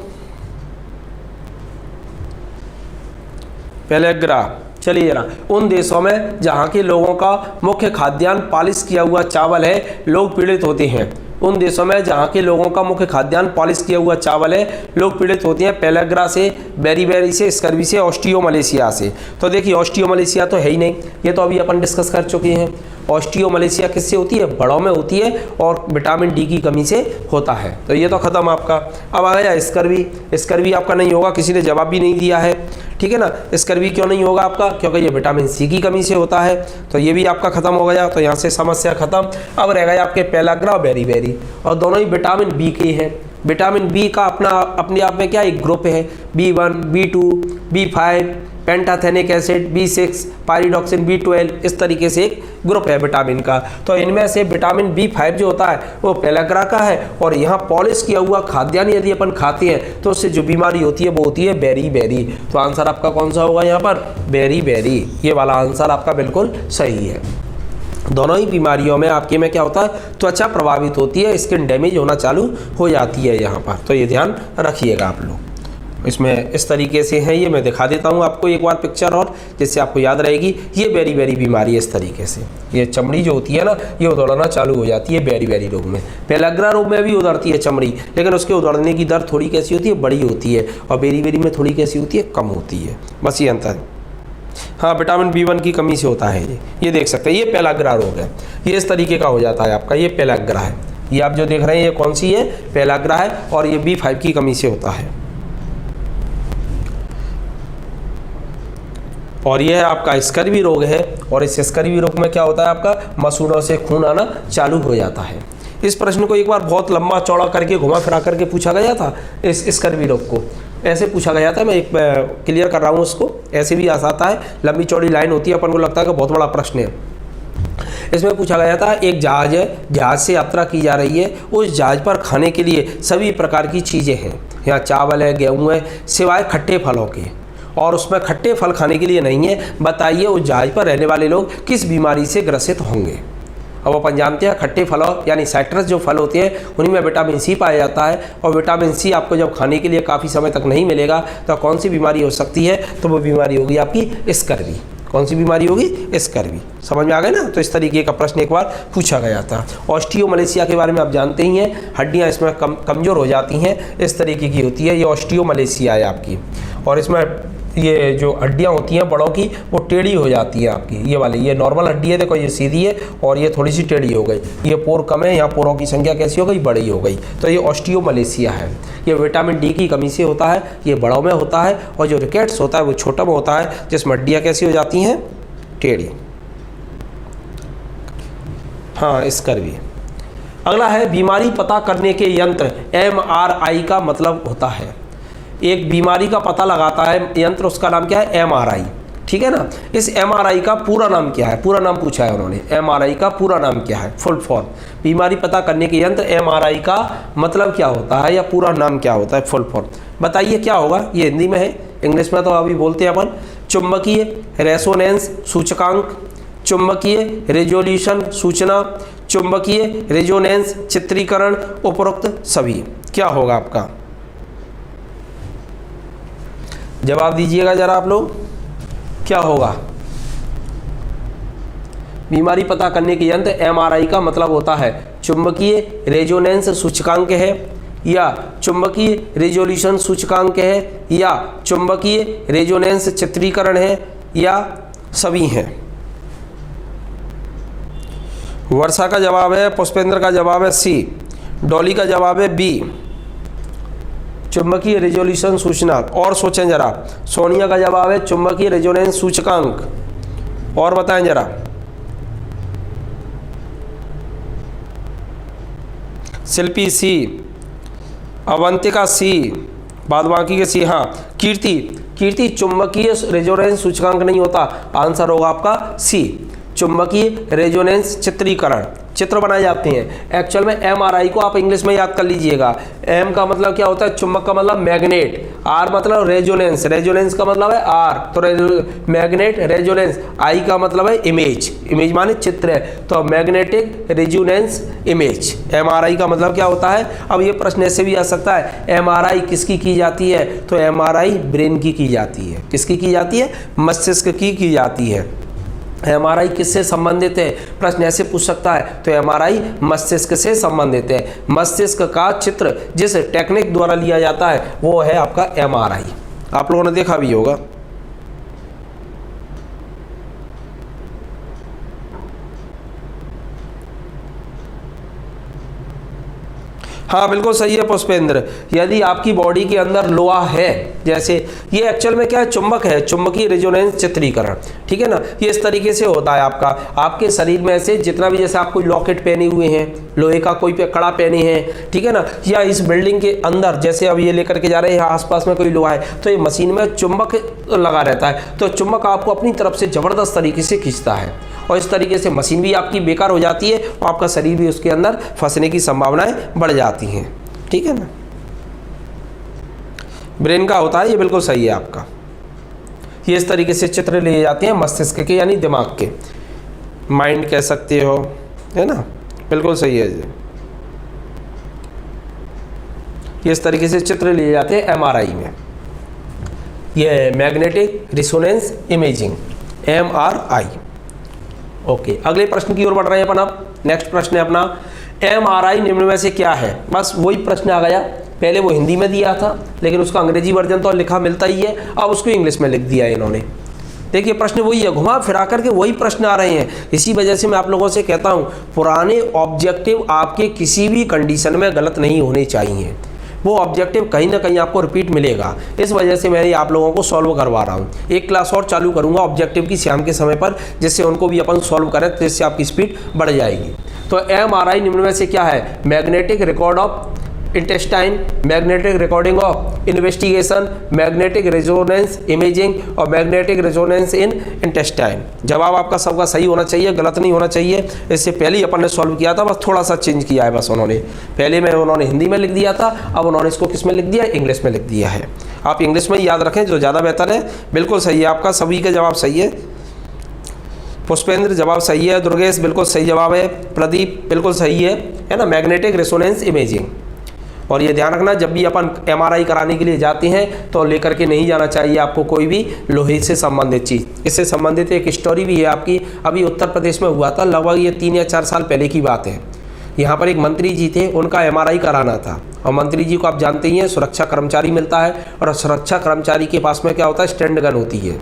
पेलेग्रा। चलिए जरा, उन देशों में जहाँ के लोगों का मुख्य खाद्यान्न पॉलिश किया हुआ चावल है, लोग पीड़ित होते हैं। उन देशों में जहाँ के लोगों का मुख्य खाद्यान्न पॉलिश किया हुआ चावल है, लोग पीड़ित होते हैं पेलेग्रा से, बेरीबेरी से, स्कर्वी से, ऑस्टियोमलेशिया से। तो देखिए ऑस्टियोमलेशिया तो है ही नहीं, ये तो अभी अपन डिस्कस कर चुके हैं। ऑस्टियोमलेशिया किससे होती है? बड़ों में होती है और विटामिन डी की कमी से होता है। तो ये तो खत्म आपका। अब आ गया स्कर्वी आपका नहीं होगा, किसी ने जवाब भी नहीं दिया है। ठीक है ना, स्कर्वी क्यों नहीं होगा आपका? क्योंकि ये विटामिन सी की कमी से होता है। तो ये भी आपका खत्म हो गया, तो यहाँ से समस्या खत्म। अब रह गया आपके पेलेग्रा और बेरीबेरी, और दोनों ही विटामिन बी के हैं। विटामिन बी का अपने आप में क्या एक ग्रुप है, B1, B2, B5, pantothenic acid, B6, pyridoxine, B12, इस तरीके से एक ग्रुप है विटामिन का। तो इनमें से विटामिन B5 जो होता है वो पेलेग्रा का है। और यहाँ पॉलिश किया हुआ खाद्यान्न यदि अपन खाते हैं तो उससे जो बीमारी होती है वो होती है बेरीबेरी। तो आंसर आपका कौन सा होगा यहाँ पर? बेरीबेरी। ये वाला आंसर आपका बिल्कुल सही है। दोनों ही बीमारियों में आपके में क्या होता है? त्वचा प्रभावित होती है, स्किन डैमेज होना चालू हो जाती है यहाँ पर। तो ये ध्यान रखिएगा आप लोग। इसमें इस तरीके से है, ये मैं दिखा देता हूँ आपको एक बार पिक्चर, और जिससे आपको याद रहेगी। ये बेरीबेरी बीमारी है इस तरीके से, ये चमड़ी जो होती है ना ये उधड़ना चालू हो जाती है बेरीबेरी रोग में। पेलेग्रा रोग में भी उधड़ती है चमड़ी, लेकिन उसके उधड़ने की दर थोड़ी कैसी होती है? बड़ी होती है। और बेरीबेरी में थोड़ी कैसी होती है? कम होती है। बस ये अंतर है। हाँ, विटामिन B1 की कमी से होता है ये देख सकते हैं। ये पेलेग्रा रोग है, ये इस तरीके का हो जाता है आपका। ये पेलेग्रा है, ये आप जो देख रहे हैं ये कौन सी है? पेलेग्रा है। और ये B5 की कमी से होता है। और यह आपका स्कर्वी रोग है। और इस स्कर्वी रोग में क्या होता है? आपका मसूड़ों से खून आना चालू हो जाता है। इस प्रश्न को एक बार बहुत लंबा चौड़ा करके घुमा फिरा करके पूछा गया था। इस स्कर्वी रोग को ऐसे पूछा गया था, मैं एक क्लियर कर रहा हूँ उसको। ऐसे भी आ जाता है, लंबी चौड़ी लाइन होती है, अपन को लगता है कि बहुत बड़ा प्रश्न है। इसमें पूछा गया था एक जहाज है, जहाज से यात्रा की जा रही है, उस जहाज पर खाने के लिए सभी प्रकार की चीज़ें हैं, यहाँ चावल है, गेहूँ है, सिवाय खट्टे फलों के, और उसमें खट्टे फल खाने के लिए नहीं है। बताइए उस जहाज पर रहने वाले लोग किस बीमारी से ग्रसित होंगे। अब अपन जानते हैं खट्टे फलों यानी साइट्रस जो फल होते हैं उन्हीं में विटामिन सी पाया जाता है, और विटामिन सी आपको जब खाने के लिए काफ़ी समय तक नहीं मिलेगा तो कौन सी बीमारी हो सकती है, तो वो बीमारी होगी आपकी स्कर्वी। कौन सी बीमारी होगी? स्कर्वी। समझ में आ गया ना। तो इस तरीके का प्रश्न एक बार पूछा गया था। ऑस्टियोमलेशिया के बारे में आप जानते ही हैं, हड्डियाँ इसमें कमज़ोर हो जाती हैं, इस तरीके की होती है, ये ऑस्टियोमलेशिया है आपकी। और इसमें ये जो हड्डियाँ होती हैं बड़ों की वो टेढ़ी हो जाती है आपकी, ये वाली, ये नॉर्मल हड्डी है, देखो ये सीधी है और ये थोड़ी सी टेढ़ी हो गई, ये पोर कम है, यहाँ पोरों की संख्या कैसी हो गई? बड़ी हो गई, तो ये ऑस्टियोमलेशिया है। ये विटामिन डी की कमी से होता है, ये बड़ों में होता है, और जो रिकेट्स होता है वो छोटा में होता है, जिसमें हड्डियाँ कैसी हो जाती हैं? टेढ़ी। हाँ, स्कर्वी। अगला है बीमारी पता करने के यंत्र MRI का मतलब होता है। एक बीमारी का पता लगाता है यंत्र, उसका नाम क्या है? MRI। ठीक है ना। इस MRI का पूरा नाम क्या है? पूरा नाम पूछा है उन्होंने, MRI का पूरा नाम क्या है? Full form. बीमारी पता करने के यंत्र MRI का मतलब क्या होता है, या पूरा नाम क्या होता है? Full form. बताइए क्या होगा? ये हिंदी में है, इंग्लिश में तो अभी बोलते हैं अपन। चुंबकीय रेजोनेंस सूचकांक, चुंबकीय रेजोल्यूशन सूचना, चुंबकीय रेजोनेंस चित्रीकरण, उपरोक्त सभी। क्या होगा आपका? जवाब दीजिएगा जरा आप लोग, क्या होगा? बीमारी पता करने के यंत्र MRI का मतलब होता है चुंबकीय रेजोनेंस सूचकांक है, या चुंबकीय रेजोल्यूशन सूचकांक है, या चुंबकीय रेजोनेंस चित्रीकरण है, या सभी हैं। वर्षा का जवाब है, पुष्पेंद्र का जवाब है C, डॉली का जवाब है B, चुंबकीय रेजोल्यूशन सूचना। और सोचें जरा, सोनिया का जवाब है चुंबकीय रेजोनेंस सूचकांक। और बताएं जरा, शिल्पी C, अवंतिका C, बाद बाकी के C। हाँ, कीर्ति चुंबकीय रेजोनेंस सूचकांक नहीं होता, आंसर होगा आपका C, चुंबकीय रेजोनेंस चित्रीकरण। चित्र बनाए जाते हैं। एक्चुअल में MRI को आप इंग्लिश में याद कर लीजिएगा। M का मतलब क्या होता है? चुंबक का मतलब मैग्नेट, R मतलब रेजोनेंस, रेजोनेंस का मतलब है R, तो मैग्नेट रेजोनेंस, I का मतलब है इमेज, इमेज माने चित्र है, तो मैग्नेटिक रेजोनेंस इमेज। MRI का मतलब क्या होता है? अब ये प्रश्न ऐसे भी आ सकता है, MRI किसकी की जाती है? तो MRI ब्रेन की जाती है। किसकी की जाती है? मस्तिष्क की जाती है। MRI किससे संबंधित है? प्रश्न ऐसे पूछ सकता है, तो MRI मस्तिष्क से संबंधित है। मस्तिष्क का चित्र जिस टेक्निक द्वारा लिया जाता है वो है आपका MRI। आप लोगों ने देखा भी होगा। हाँ बिल्कुल सही है पुष्पेंद्र। यदि आपकी बॉडी के अंदर लोहा है, जैसे ये एक्चुअल में क्या है? चुंबक है, चुंबकीय रेजोनेंस चित्रीकरण। ठीक है ना। ये इस तरीके से होता है आपका, आपके शरीर में से जितना भी, जैसे आप कोई लॉकेट पहने हुए हैं, लोहे का कोई कड़ा पहने हैं, ठीक है ना, या इस बिल्डिंग के अंदर जैसे अब ये लेकर के जा रहे हैं, आसपास में कोई लोहा है, तो ये मशीन में चुंबक लगा रहता है, तो चुंबक आपको अपनी तरफ से जबरदस्त तरीके से खींचता है, और इस तरीके से मशीन भी आपकी बेकार हो जाती है और आपका शरीर भी उसके अंदर फंसने की संभावनाएं बढ़ जाती हैं। ठीक है ना। ब्रेन का होता है, ये बिल्कुल सही है आपका। ये इस तरीके से चित्र लिए जाते हैं मस्तिष्क के, यानी दिमाग के, माइंड कह सकते हो, है ना, बिल्कुल सही है। ये इस तरीके से चित्र लिए जाते हैं MRI में। ये magnetic resonance imaging, MRI। Okay, अगले प्रश्न की ओर बढ़ रहे हैं अपन। अब नेक्स्ट प्रश्न है अपना, MRI निम्न में से क्या है? बस वही प्रश्न आ गया, पहले वो हिंदी में दिया था लेकिन उसका अंग्रेजी वर्जन तो लिखा मिलता ही है, अब उसको इंग्लिश में लिख दिया है इन्होंने। देखिए प्रश्न वही है, घुमा फिरा करके वही प्रश्न आ रहे हैं। इसी वजह से मैं आप लोगों से कहता हूँ, पुराने ऑब्जेक्टिव आपके किसी भी कंडीशन में गलत नहीं होने चाहिए। वो ऑब्जेक्टिव कहीं ना कहीं आपको रिपीट मिलेगा। इस वजह से मैं आप लोगों को सॉल्व करवा रहा हूँ। एक क्लास और चालू करूँगा ऑब्जेक्टिव की शाम के समय पर, जिससे उनको भी अपन सॉल्व करें, तो इससे आपकी स्पीड बढ़ जाएगी। तो MRI निम्न में से क्या है? Magnetic record of intestine, magnetic recording of investigation, magnetic resonance imaging और मैग्नेटिक रेजोनेंस इन इंटेस्टाइन। जवाब आपका सबका सही होना चाहिए, गलत नहीं होना चाहिए। इससे पहले ही अपन ने सॉल्व किया था, बस थोड़ा सा चेंज किया है बस उन्होंने। पहले में उन्होंने हिंदी में लिख दिया था, अब उन्होंने इसको किस में लिख दिया, इंग्लिश में लिख दिया है। आप इंग्लिश में याद रखें जो ज़्यादा बेहतर है। बिल्कुल सही है आपका, सभी का जवाब सही है। पुष्पेंद्र जवाब सही है, दुर्गेश बिल्कुल सही जवाब है, प्रदीप बिल्कुल सही है ना, मैग्नेटिक रेजोनेंस इमेजिंग। और ये ध्यान रखना, जब भी अपन MRI कराने के लिए जाते हैं तो लेकर के नहीं जाना चाहिए आपको कोई भी लोहे से संबंधित चीज़। इससे संबंधित एक स्टोरी भी है आपकी, अभी उत्तर प्रदेश में हुआ था, लगभग ये 3 या 4 साल पहले की बात है। यहाँ पर एक मंत्री जी थे, उनका MRI कराना था, और मंत्री जी को आप जानते ही हैं सुरक्षा कर्मचारी मिलता है, और सुरक्षा कर्मचारी के पास में क्या होता है, स्टैंड गन होती है।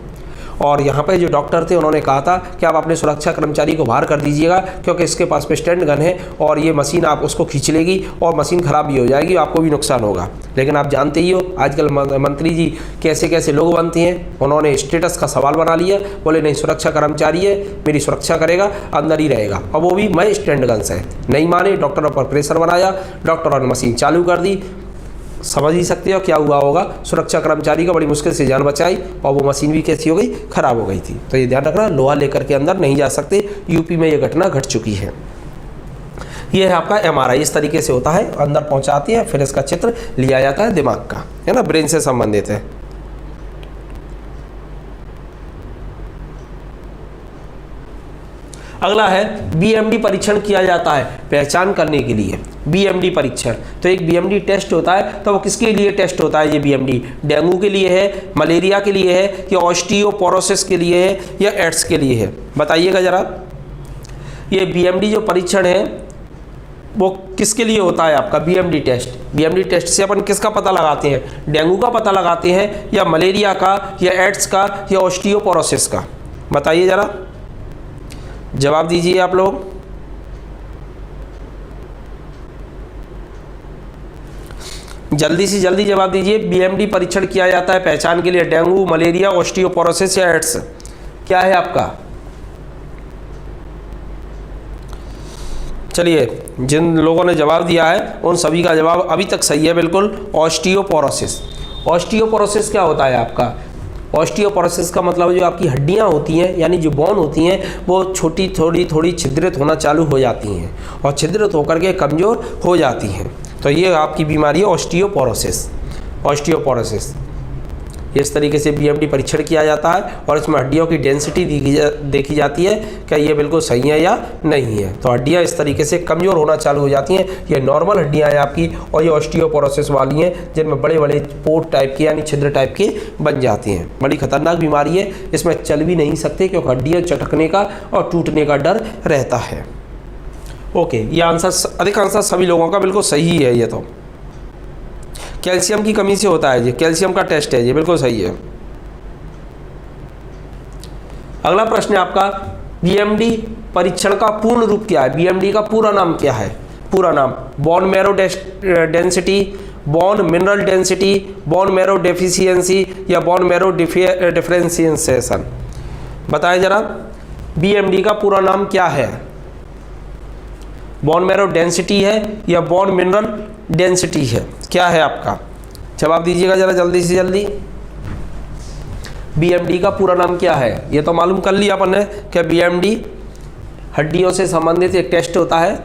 और यहाँ पे जो डॉक्टर थे उन्होंने कहा था कि आप अपने सुरक्षा कर्मचारी को बाहर कर दीजिएगा, क्योंकि इसके पास में स्टैंड गन है और ये मशीन आप उसको खींच लेगी और मशीन ख़राब भी हो जाएगी, आपको भी नुकसान होगा। लेकिन आप जानते ही हो आजकल मंत्री जी कैसे कैसे लोग बनते हैं, उन्होंने स्टेटस का सवाल बना लिया, बोले नहीं सुरक्षा कर्मचारी है, मेरी सुरक्षा करेगा, अंदर ही रहेगा, और वो भी मैं स्टैंड गन से। नहीं माने, डॉक्टरों पर प्रेशर बनाया, डॉक्टरों ने मशीन चालू कर दी। समझ ही सकते हो क्या हुआ होगा, सुरक्षा कर्मचारी का बड़ी मुश्किल से जान बचाई, और वो मशीन भी कैसी हो गई, खराब हो गई थी। तो ये ध्यान रखना, लोहा लेकर के अंदर नहीं जा सकते। यूपी में ये घटना घट चुकी है। ये है आपका MRI, इस तरीके से होता है, अंदर पहुंचाती है, फिर इसका चित्र लिया जाता है दिमाग का, है ना, ब्रेन से संबंधित है। अगला है BMD परीक्षण किया जाता है पहचान करने के लिए। BMD परीक्षण, तो एक BMD टेस्ट होता है, तो वो किसके लिए टेस्ट होता है ये BMD? डेंगू के लिए है, मलेरिया के लिए है, या ऑस्टियोपोरोसिस के लिए है, या एड्स के लिए है? बताइएगा जरा। ये BMD जो परीक्षण है वो किसके लिए होता है आपका BMD टेस्ट? BMD टेस्ट से अपन किसका पता लगाते हैं? डेंगू का पता लगाते हैं, या मलेरिया का, या एड्स का, या ऑस्टियोपोरोसिस का? बताइए जरा, जवाब दीजिए आप लोग। जल्दी से जल्दी जवाब दीजिए। BMD परीक्षण किया जाता है पहचान के लिए डेंगू, मलेरिया, ऑस्टियोपोरोसिस या एड्स? क्या है आपका? चलिए, जिन लोगों ने जवाब दिया है उन सभी का जवाब अभी तक सही है, बिल्कुल, ऑस्टियोपोरोसिस। ऑस्टियोपोरोसिस क्या होता है आपका? ऑस्टियोपोरोसिस का मतलब जो आपकी हड्डियां होती हैं, यानी जो बोन होती हैं, वो छोटी थोड़ी छिद्रित होना चालू हो जाती हैं और छिद्रित होकर के कमज़ोर हो जाती हैं। तो ये आपकी बीमारी है ऑस्टियोपोरोसिस। ऑस्टियोपोरोसिस इस तरीके से BMD परीक्षण किया जाता है, और इसमें हड्डियों की डेंसिटी देखी जाती है, क्या ये बिल्कुल सही है या नहीं है। तो हड्डियाँ इस तरीके से कमज़ोर होना चालू हो जाती हैं। ये नॉर्मल हड्डियाँ हैं आपकी, और ये ऑस्टियोपोरोसिस वाली हैं जिनमें बड़े बड़े पोर्ट टाइप के यानी छिद्र टाइप के बन जाती हैं। बड़ी खतरनाक बीमारी है, इसमें चल भी नहीं सकते क्योंकि हड्डियाँ चटकने का और टूटने का डर रहता है। ओके, ये आंसर अधिकांश सभी लोगों का बिल्कुल सही है। ये तो कैल्शियम की कमी से होता है, ये कैल्शियम का टेस्ट है, ये बिल्कुल सही है। अगला प्रश्न है आपका, BMD परीक्षण का पूर्ण रूप क्या है? BMD का पूरा नाम क्या है? पूरा नाम bone marrow density, bone mineral density, bone marrow deficiency, या बोन मैरो डिफरेंशिएशन? बताएं जरा, BMD का पूरा नाम क्या है? बोन मैरो डेंसिटी है या बोन मिनरल डेंसिटी है? क्या है आपका? जवाब दीजिएगा जरा जल्दी से जल्दी। BMD का पूरा नाम क्या है? ये तो मालूम कर लिया अपन ने कि BMD हड्डियों से संबंधित एक टेस्ट होता है,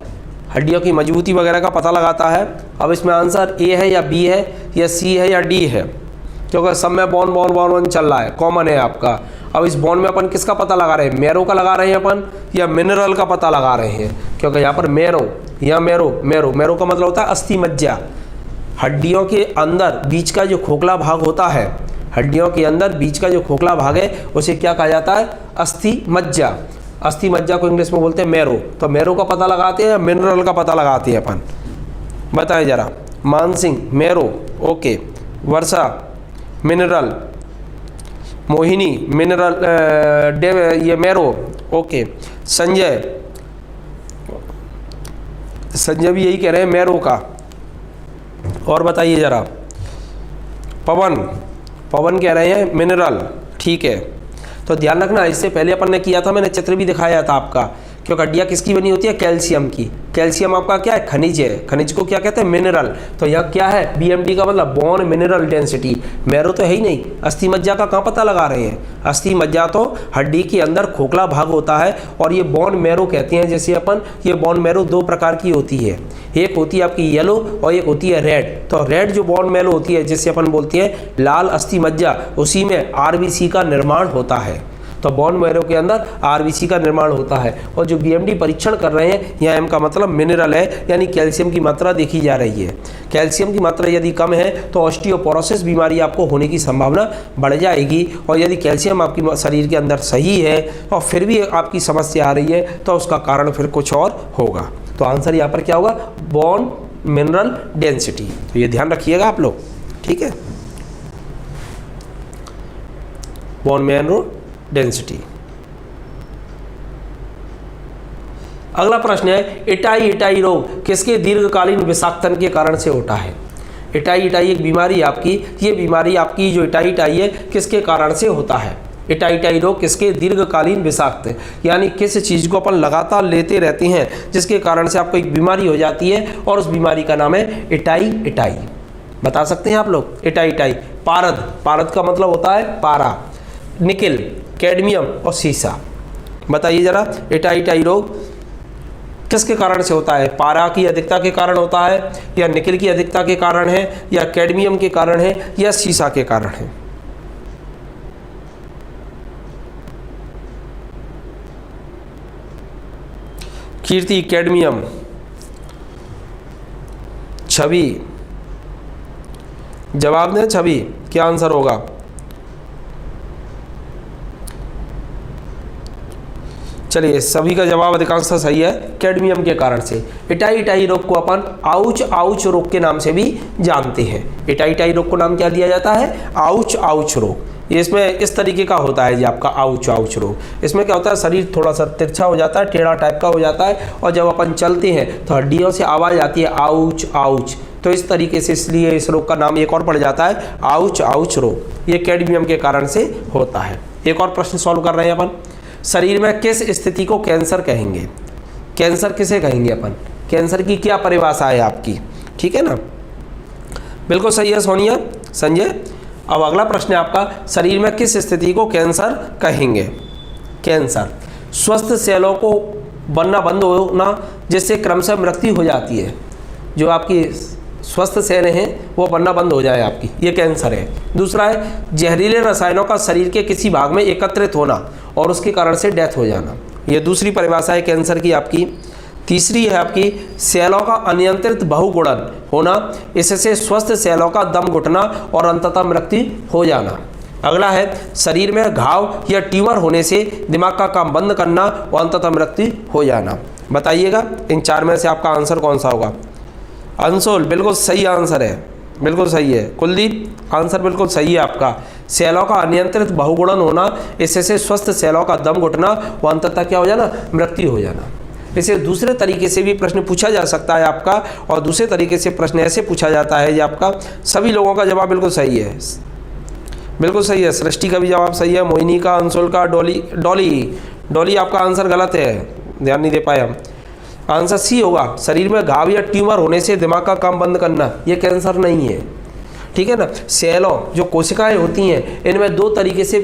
हड्डियों की मजबूती वगैरह का पता लगाता है। अब इसमें आंसर A है या B है या C है या D है, क्योंकि सब में बॉन चल रहा है, कॉमन है आपका। अब इस बॉन्ड में अपन किसका पता लगा रहे हैं? मैरो का लगा रहे हैं अपन, या मिनरल का पता लगा रहे हैं? क्योंकि यहाँ पर मैरो या मैरो का मतलब होता है अस्थि मज्जा। हड्डियों के अंदर बीच का जो खोखला भाग होता है, हड्डियों के अंदर बीच का जो खोखला भाग है उसे क्या कहा जाता है? अस्थि मज्जा। अस्थि मज्जा को इंग्लिश में बोलते हैं मैरो। तो मैरो का पता लगाते हैं या मिनरल का पता लगाते हैं अपन? बताएं जरा। मानसिंह मैरो, okay. Varsha mineral, Mohini mineral, ये मैरो, ओके। संजय भी यही कह रहे हैं मैरो का। और बताइए जरा। पवन कह रहे हैं मिनरल, ठीक है। तो ध्यान रखना, इससे पहले अपन ने किया था, मैंने चित्र भी दिखाया था आपका क्योंकि हड्डियाँ किसकी बनी होती है? कैल्शियम की। कैल्शियम आपका क्या है? खनिज है। खनिज को क्या कहते हैं? मिनरल। तो यह क्या है? BMD का मतलब बोन मिनरल डेंसिटी। मैरो तो है ही नहीं। अस्थि मज्जा का कहाँ पता लगा रहे हैं? अस्थि मज्जा तो हड्डी के अंदर खोखला भाग होता है और ये बोन मैरो कहते हैं। जैसे अपन ये बोन मैरो दो प्रकार की होती है, एक होती है आपकी येलो और एक होती है रेड। तो रेड जो बोन मैरो होती है, जिसे अपन बोलते हैं लाल अस्थि मज्जा, उसी में RBC का निर्माण होता है। तो बोन मैरो के अंदर RBC का निर्माण होता है। और जो BMD परीक्षण कर रहे हैं, यहाँ M का मतलब मिनरल है, यानी कैल्शियम की मात्रा देखी जा रही है। कैल्शियम की मात्रा यदि कम है तो ऑस्टियोपोरोसिस बीमारी आपको होने की संभावना बढ़ जाएगी। और यदि कैल्शियम आपकी शरीर के अंदर सही है और फिर भी आपकी समस्या आ रही है तो उसका कारण फिर कुछ और होगा। तो आंसर यहाँ पर क्या होगा? Bone mineral density. तो ये ध्यान रखिएगा आप लोग, ठीक है। Bone mineral density. अगला प्रश्न है, इटाई रोग किसके दीर्घकालीन विषाक्तन के कारण से होता है? इटाई एक बीमारी आपकी, ये बीमारी आपकी जो इटाई है किसके कारण से होता है? इटाई रोग किसके दीर्घकालीन विषाक्त, यानी किस चीज़ को अपन लगातार लेते रहते हैं जिसके कारण से आपको एक बीमारी हो जाती है और उस बीमारी का नाम है इटाई। बता सकते हैं आप लोग? इटाई। पारद का मतलब होता है पारा, निकिल, कैडमियम और सीसा। बताइए जरा, इटाई रोग किसके कारण से होता है? पारा की अधिकता के कारण होता है, या निकिल की अधिकता के कारण है, या कैडमियम के कारण है, या सीसा के कारण है? कीर्ति कैडमियम, छवि जवाब दें। छवि क्या आंसर होगा? चलिए, सभी का जवाब अधिकांश सही है, कैडमियम के कारण से। इटाई रोग को अपन आउच रोग के नाम से भी जानते हैं। इटाई रोग को नाम क्या दिया जाता है? आउच रोग। ये इसमें इस तरीके का होता है जी आपका आउच रोग। इसमें क्या होता है? शरीर थोड़ा सा तिरछा हो जाता है, टेढ़ा टाइप का हो जाता है, और जब अपन चलते हैं तो हड्डियों से आवाज़ आती है आउच। तो इस तरीके से, इसलिए इस रोग का नाम एक और पड़ जाता है आउच रोग। ये कैडमियम के कारण से होता है। एक और प्रश्न सॉल्व कर रहे हैं अपन। शरीर में किस स्थिति को कैंसर कहेंगे? कैंसर किसे कहेंगे अपन? कैंसर की क्या परिभाषा है आपकी? ठीक है ना, बिल्कुल सही है सोनिया, संजय। अब अगला प्रश्न है आपका, शरीर में किस स्थिति को कैंसर कहेंगे? कैंसर स्वस्थ सेलों को बनना बंद होना, जिससे क्रमशः मृत्यु हो जाती है। जो आपकी स्वस्थ सेलें हैं वो बनना बंद हो जाए आपकी, ये कैंसर है। दूसरा है जहरीले रसायनों का शरीर के किसी भाग में एकत्रित होना और उसके कारण से डेथ हो जाना, ये दूसरी परिभाषा है कैंसर की आपकी। तीसरी है आपकी सेलों का अनियंत्रित बहुगुणन होना, इससे स्वस्थ सेलों का दम घुटना और अंततः मृत्यु हो जाना। अगला है शरीर में घाव या ट्यूमर होने से दिमाग का काम बंद करना और अंततः मृत्यु हो जाना। बताइएगा इन चार में से आपका आंसर कौन सा होगा? अंशुल बिल्कुल सही आंसर है, बिल्कुल सही है। कुलदीप आंसर बिल्कुल सही है आपका। सेलों का अनियंत्रित बहुगुणन होना, इससे स्वस्थ सेलों का दम घुटना और अंततः क्या हो जाना? मृत्यु हो जाना। इसे दूसरे तरीके से भी प्रश्न पूछा जा सकता है आपका, और दूसरे तरीके से प्रश्न ऐसे पूछा जाता है कि आपका सभी लोगों का जवाब बिल्कुल सही है, बिल्कुल सही है। सृष्टि का भी जवाब सही है, मोहिनी का, अंशुल का, डॉली आपका आंसर गलत है, ध्यान नहीं दे पाए हम। आंसर सी होगा, शरीर में घाव या ट्यूमर होने से दिमाग का काम बंद करना, ये कैंसर नहीं है, ठीक है ना। सेलों जो कोशिकाएं होती हैं इनमें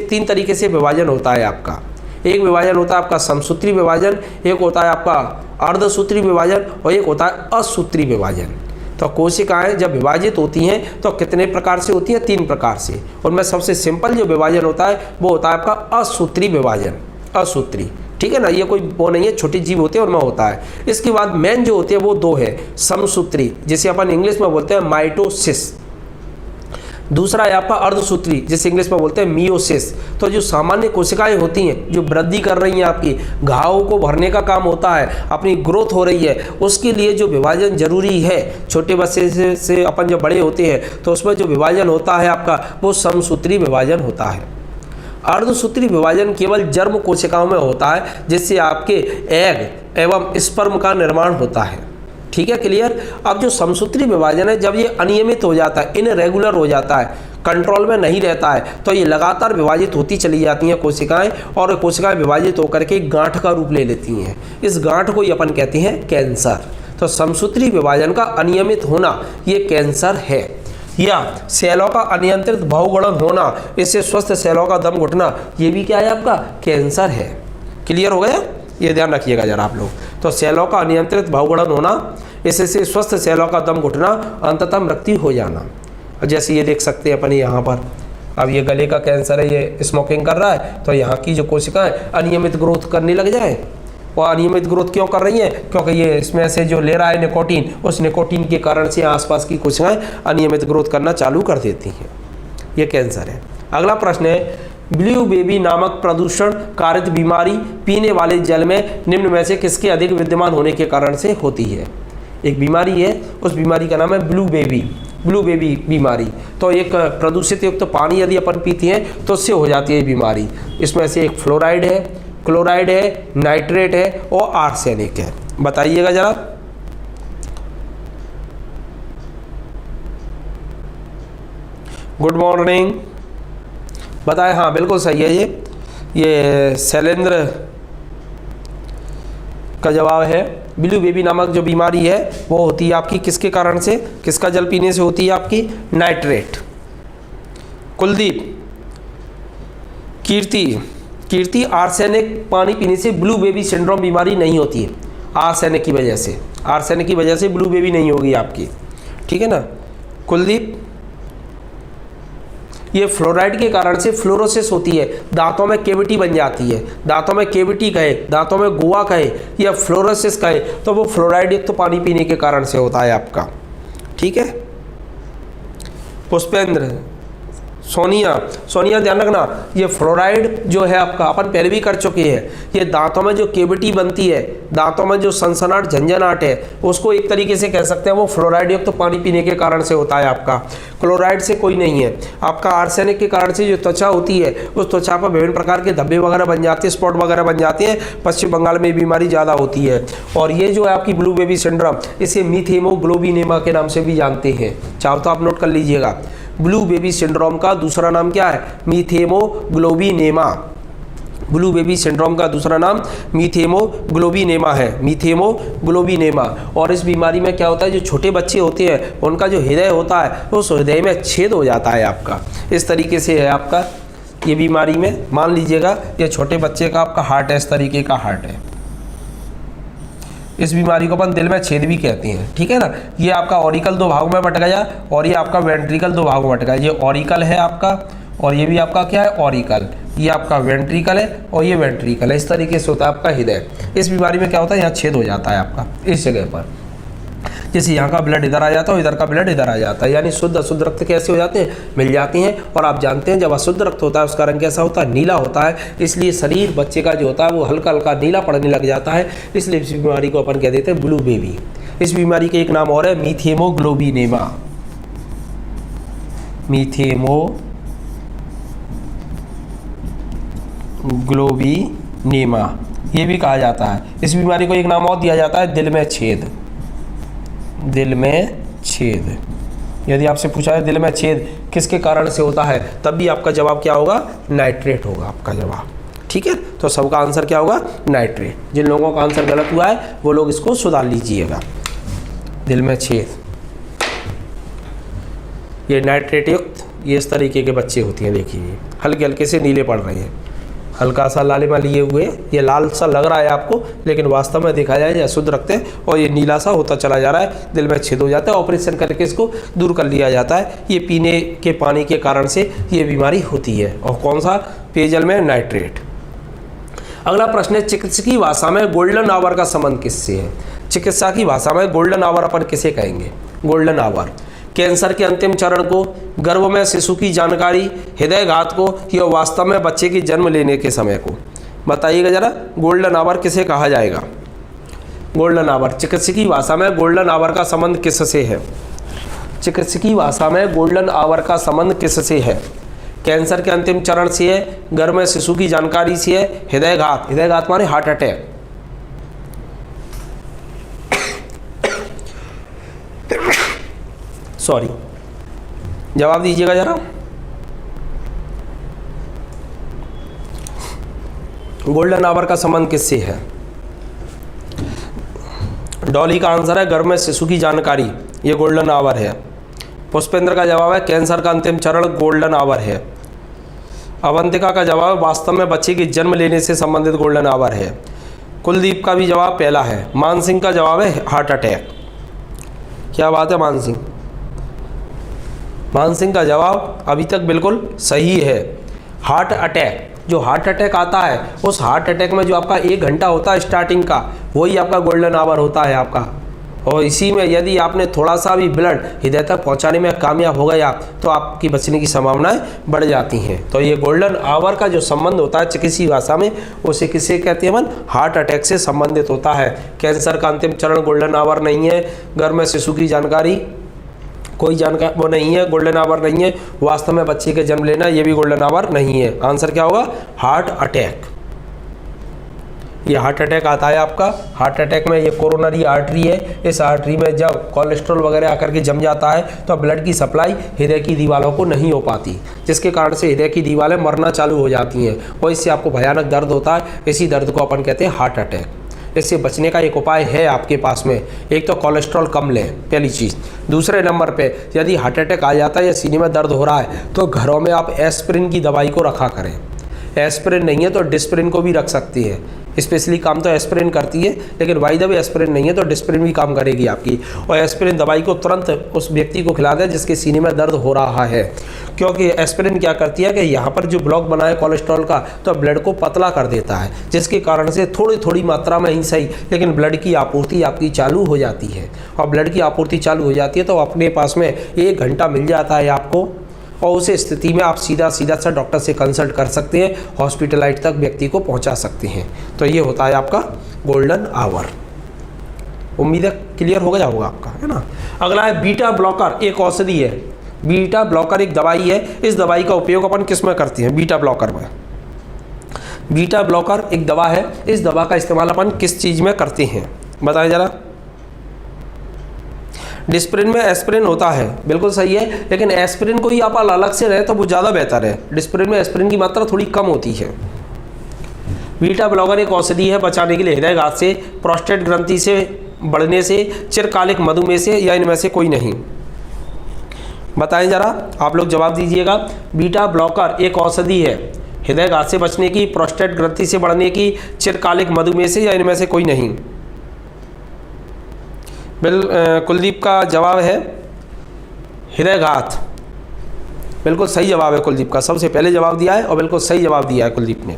तीन तरीके से विभाजन होता है आपका। एक विभाजन होता है आपका समसूत्री विभाजन, एक होता है आपका अर्धसूत्री विभाजन और एक होता है असूत्री विभाजन। तो कोशिकाएं जब विभाजित होती हैं तो कितने प्रकार से होती हैं? 3 प्रकार से। उनमें सबसे सिंपल जो विभाजन होता है वो होता है आपका असूत्री विभाजन, असूत्री, ठीक है ना। ये कोई वो नहीं है, छोटे जीव होते हैं उनमें होता है। इसके बाद मेन जो होते हैं वो 2 है, समसूत्री जिसे अपन इंग्लिश में बोलते हैं माइटोसिस, दूसरा है आपका अर्धसूत्री जिसे इंग्लिश में बोलते हैं मियोसिस। तो जो सामान्य कोशिकाएं होती हैं जो वृद्धि कर रही हैं, आपकी घाव को भरने का काम होता है, अपनी ग्रोथ हो रही है, उसके लिए जो विभाजन जरूरी है, छोटे बच्चे से अपन जब बड़े होते हैं तो उसमें जो विभाजन होता है आपका वो समसूत्री विभाजन होता है। अर्धसूत्री विभाजन केवल जर्म कोशिकाओं में होता है, जिससे आपके एग एवं स्पर्म का निर्माण होता है, ठीक है, क्लियर। अब जो समसूत्री विभाजन है जब ये अनियमित हो जाता है, इनरेगुलर हो जाता है, कंट्रोल में नहीं रहता है तो ये लगातार विभाजित होती चली जाती हैं कोशिकाएं, और कोशिकाएं विभाजित होकर के गांठ का रूप ले लेती हैं। इस गांठ को ही अपन कहते हैं कैंसर। तो समसूत्री विभाजन का अनियमित होना ये कैंसर है। या सेलों का अनियंत्रित बहुगुणन होना, इससे स्वस्थ सेलों का दम घुटना, ये भी क्या है आपका कैंसर है। क्लियर हो गया, ये ध्यान रखिएगा जरा आप लोग। तो सेलों का अनियंत्रित बहुगुणन होना, इससे स्वस्थ सेलों का दम घुटना, अंततः मृत्यु हो जाना। जैसे ये देख सकते हैं अपन यहाँ पर, अब ये गले का कैंसर है, ये स्मोकिंग कर रहा है तो यहाँ की जो कोशिकाएं अनियमित ग्रोथ करने लग जाए। और अनियमित ग्रोथ क्यों कर रही हैं? क्योंकि ये इसमें से जो ले रहा है निकोटीन, उस निकोटीन के कारण से आसपास की कोशिकाएं अनियमित ग्रोथ करना चालू कर देती हैं। ये कैंसर है। अगला प्रश्न है, ब्लू बेबी नामक प्रदूषण कारित बीमारी पीने वाले जल में निम्न में से किसके अधिक विद्यमान होने के कारण से होती है? एक बीमारी है, उस बीमारी का नाम है ब्लू बेबी बीमारी। तो एक प्रदूषित युक्त पानी यदि अपन पीते हैं तो उससे हो जाती है बीमारी। इसमें से एक फ्लोराइड है, क्लोराइड है, नाइट्रेट है और आर्सेनिक है। बताइएगा जरा। गुड मॉर्निंग, बताएं। हाँ बिल्कुल सही है, ये शैलेंद्र का जवाब है। ब्लू बेबी नामक जो बीमारी है वो होती है आपकी किसके कारण से, किसका जल पीने से होती है आपकी? नाइट्रेट। कुलदीप, कीर्ति आर्सेनिक पानी पीने से ब्लू बेबी सिंड्रोम बीमारी नहीं होती है। आर्सेनिक की वजह से ब्लू बेबी नहीं होगी आपकी, ठीक है ना। कुलदीप, ये फ्लोराइड के कारण से फ्लोरोसिस होती है, दांतों में केविटी बन जाती है। दांतों में केविटी कहे, दांतों में गुआ कहे या फ्लोरोसिस कहे, तो वो फ्लोराइड युक्त तो पानी पीने के कारण से होता है आपका, ठीक है। पुष्पेंद्र, सोनिया ध्यान रखना, ये फ्लोराइड जो है आपका अपन पहले भी कर चुके हैं। ये दांतों में जो केविटी बनती है, दांतों में जो सनसनाहट झंझनाहट है, उसको एक तरीके से कह सकते हैं वो फ्लोराइड युक्त तो पानी पीने के कारण से होता है आपका। क्लोराइड से कोई नहीं है आपका। आर्सेनिक के कारण से जो त्वचा होती है, उस त्वचा पर विभिन्न प्रकार के धब्बे वगैरह बन जाते हैं, स्पॉट वगैरह बन जाते हैं। पश्चिम बंगाल में बीमारी ज़्यादा होती है। और ये जो है आपकी ब्लू बेबी सिंड्रोम, इसे मीथेमोग्लोबिनेमा के नाम से भी जानते हैं। चाहो तो आप नोट कर लीजिएगा। ब्लू बेबी सिंड्रोम का दूसरा नाम क्या है? मीथेमोग्लोबिनेमा। ब्लू बेबी सिंड्रोम का दूसरा नाम मीथेमोग्लोबिनेमा है, मीथेमोग्लोबिनेमा। और इस बीमारी में क्या होता है, जो छोटे बच्चे होते हैं उनका जो हृदय होता है उस हृदय में छेद हो जाता है आपका। इस तरीके से है आपका ये बीमारी में। मान लीजिएगा ये छोटे बच्चे का आपका हार्ट है, इस तरीके का हार्ट है। इस बीमारी को अपन दिल में छेद भी कहते हैं, ठीक है ना। ये आपका ऑरिकल दो भागों में बट गया और ये आपका वेंट्रिकल दो भागों में बट गया। ये ऑरिकल है आपका और ये भी आपका क्या है? ऑरिकल। ये आपका वेंट्रिकल है और ये वेंट्रिकल है। इस तरीके से होता है आपका हृदय। इस बीमारी में क्या होता है, यहाँ छेद हो जाता है आपका इस जगह पर। जैसे यहाँ का ब्लड इधर आ जाता है और इधर का ब्लड इधर आ जाता है, यानी शुद्ध अशुद्ध रक्त कैसे हो जाते हैं? मिल जाते हैं। और आप जानते हैं जब अशुद्ध रक्त होता है उसका रंग कैसा होता है? नीला होता है। इसलिए शरीर बच्चे का जो होता है वो हल्का हल्का नीला पड़ने लग जाता है। इसलिए इस बीमारी को अपन कह देते हैं ब्लू बेबी। इस बीमारी का एक नाम और है मीथेमोग्लोबिनेमा। मीथेमोग्लोबिनेमा ये भी कहा जाता है। इस बीमारी को एक नाम और दिया जाता है दिल में छेद। दिल में छेद, यदि आपसे पूछा है दिल में छेद किसके कारण से होता है, तब भी आपका जवाब क्या होगा? नाइट्रेट होगा आपका जवाब, ठीक है। तो सबका आंसर क्या होगा? नाइट्रेट। जिन लोगों का आंसर गलत हुआ है वो लोग इसको सुधार लीजिएगा। दिल में छेद, ये नाइट्रेट युक्त ये इस तरीके के बच्चे होती हैं। देखिए हल्के हल्के से नीले पड़ रहे हैं, हल्का सा लालिमा लिए हुए, ये लाल सा लग रहा है आपको, लेकिन वास्तव में देखा जाए ये अशुद्ध रक्त है और ये नीला सा होता चला जा रहा है। दिल में छेद हो जाता है, ऑपरेशन करके इसको दूर कर लिया जाता है। ये पीने के पानी के कारण से ये बीमारी होती है। और कौन सा? पेयजल में नाइट्रेट। अगला प्रश्न है, चिकित्सकीय भाषा में गोल्डन आवर का संबंध किससे है? चिकित्सा की भाषा में गोल्डन आवर अपन किसे कहेंगे? गोल्डन आवर कैंसर के अंतिम चरण को, गर्भ में शिशु की जानकारी, हृदयघात को या वास्तव में बच्चे की जन्म लेने के समय को? बताइएगा जरा, गोल्डन आवर किसे कहा जाएगा? गोल्डन आवर चिकित्सकीय भाषा में गोल्डन आवर का संबंध किससे है? चिकित्सकीय भाषा में गोल्डन आवर का संबंध किससे है? कैंसर के अंतिम चरण से है, गर्भ में शिशु की जानकारी से है, हृदयघात, हृदयघात माने हार्ट अटैक, सॉरी जवाब दीजिएगा जरा। गोल्डन आवर का संबंध किससे है? डॉली का आंसर है गर्भ में शिशु की जानकारी, ये गोल्डन आवर है। पुष्पेंद्र का जवाब है कैंसर का अंतिम चरण गोल्डन आवर है। अवंतिका का जवाब वास्तव में बच्चे के जन्म लेने से संबंधित गोल्डन आवर है। कुलदीप का भी जवाब पहला है। मान सिंह का जवाब है हार्ट अटैक। क्या बात है मान सिंह? मान सिंह का जवाब अभी तक बिल्कुल सही है। हार्ट अटैक, जो हार्ट अटैक आता है उस हार्ट अटैक में जो आपका 1 घंटा होता है स्टार्टिंग का, वही आपका गोल्डन आवर होता है आपका। और इसी में यदि आपने थोड़ा सा भी ब्लड हृदय तक पहुंचाने में कामयाब हो गए आप, तो आपकी बचने की संभावनाएं बढ़ जाती हैं। तो ये गोल्डन आवर का जो संबंध होता है चिकित्सीय भाषा में, उसे किससे कहते हैं? हार्ट अटैक से संबंधित होता है। कैंसर का अंतिम चरण गोल्डन आवर नहीं है। गर्भ में शिशु की जानकारी कोई जानकारी वो नहीं है, गोल्डन आवर नहीं है। वास्तव में बच्चे के जन्म लेना, ये भी गोल्डन आवर नहीं है। आंसर क्या होगा? Heart attack. ये हार्ट अटैक आता है आपका। हार्ट अटैक में ये कोरोनरी आर्टरी है, इस आर्टरी में जब कोलेस्ट्रॉल वगैरह आकर के जम जाता है तो ब्लड की सप्लाई हृदय की दीवारों को नहीं हो पाती, जिसके कारण से हृदय की दीवारें मरना चालू हो जाती हैं और इससे आपको भयानक दर्द होता है। इसी दर्द को अपन कहते हैं हार्ट अटैक। इससे बचने का एक उपाय है आपके पास में। एक तो कोलेस्ट्रॉल कम लें, पहली चीज़। दूसरे नंबर पे यदि हार्ट अटैक आ जाता है या सीने में दर्द हो रहा है तो घरों में आप एस्पिरिन की दवाई को रखा करें। एस्पिरिन नहीं है तो डिस्प्रिन को भी रख सकती है। स्पेशली काम तो एस्पिरिन करती है, लेकिन वाई द वे एस्पिरिन नहीं है तो डिस्प्रिन भी काम करेगी आपकी। और एस्पिरिन दवाई को तुरंत उस व्यक्ति को खिला दें जिसके सीने में दर्द हो रहा है, क्योंकि एस्पिरिन क्या करती है कि यहाँ पर जो ब्लॉक बना है कोलेस्ट्रॉल का, तो ब्लड को पतला कर देता है, जिसके कारण से थोड़ी थोड़ी मात्रा में ही सही लेकिन ब्लड की आपूर्ति आपकी चालू हो जाती है। और ब्लड की आपूर्ति चालू हो जाती है तो अपने पास में 1 घंटा मिल जाता है आपको, और उस स्थिति में आप सीधा सा डॉक्टर से कंसल्ट कर सकते हैं, हॉस्पिटलाइज तक व्यक्ति को पहुंचा सकते हैं। तो ये होता है आपका गोल्डन आवर। उम्मीद है क्लियर हो गया होगा आपका, है ना। अगला है बीटा ब्लॉकर, एक औषधि है। बीटा ब्लॉकर एक दवाई है। इस दवाई का उपयोग अपन किस में करते हैं? बीटा ब्लॉकर में। बीटा ब्लॉकर एक दवा है। इस दवा का इस्तेमाल अपन किस चीज़ में करते हैं बताएं जरा। डिस्प्रिन में एस्पिरिन होता है, बिल्कुल सही है, लेकिन एस्पिरिन को ही आप अलग से रहे तो वो ज़्यादा बेहतर है। डिस्प्रिन में एस्पिरिन की मात्रा थोड़ी कम होती है। बीटा ब्लॉकर एक औषधि है बचाने के लिए हृदयघात से, प्रोस्टेट ग्रंथि से बढ़ने से, चिरकालिक मधुमेह से, या इनमें से कोई नहीं। बताएं जरा, आप लोग जवाब दीजिएगा। बीटा ब्लॉकर एक औषधि है हृदयघात से बचने की, प्रोस्टेट ग्रंथि से बढ़ने की, चिरकालिक मधुमेह से, या इनमें से कोई नहीं। कुलदीप का जवाब है हृदयघात। बिल्कुल सही जवाब है कुलदीप का, सबसे पहले जवाब दिया है और बिल्कुल सही जवाब दिया है कुलदीप ने।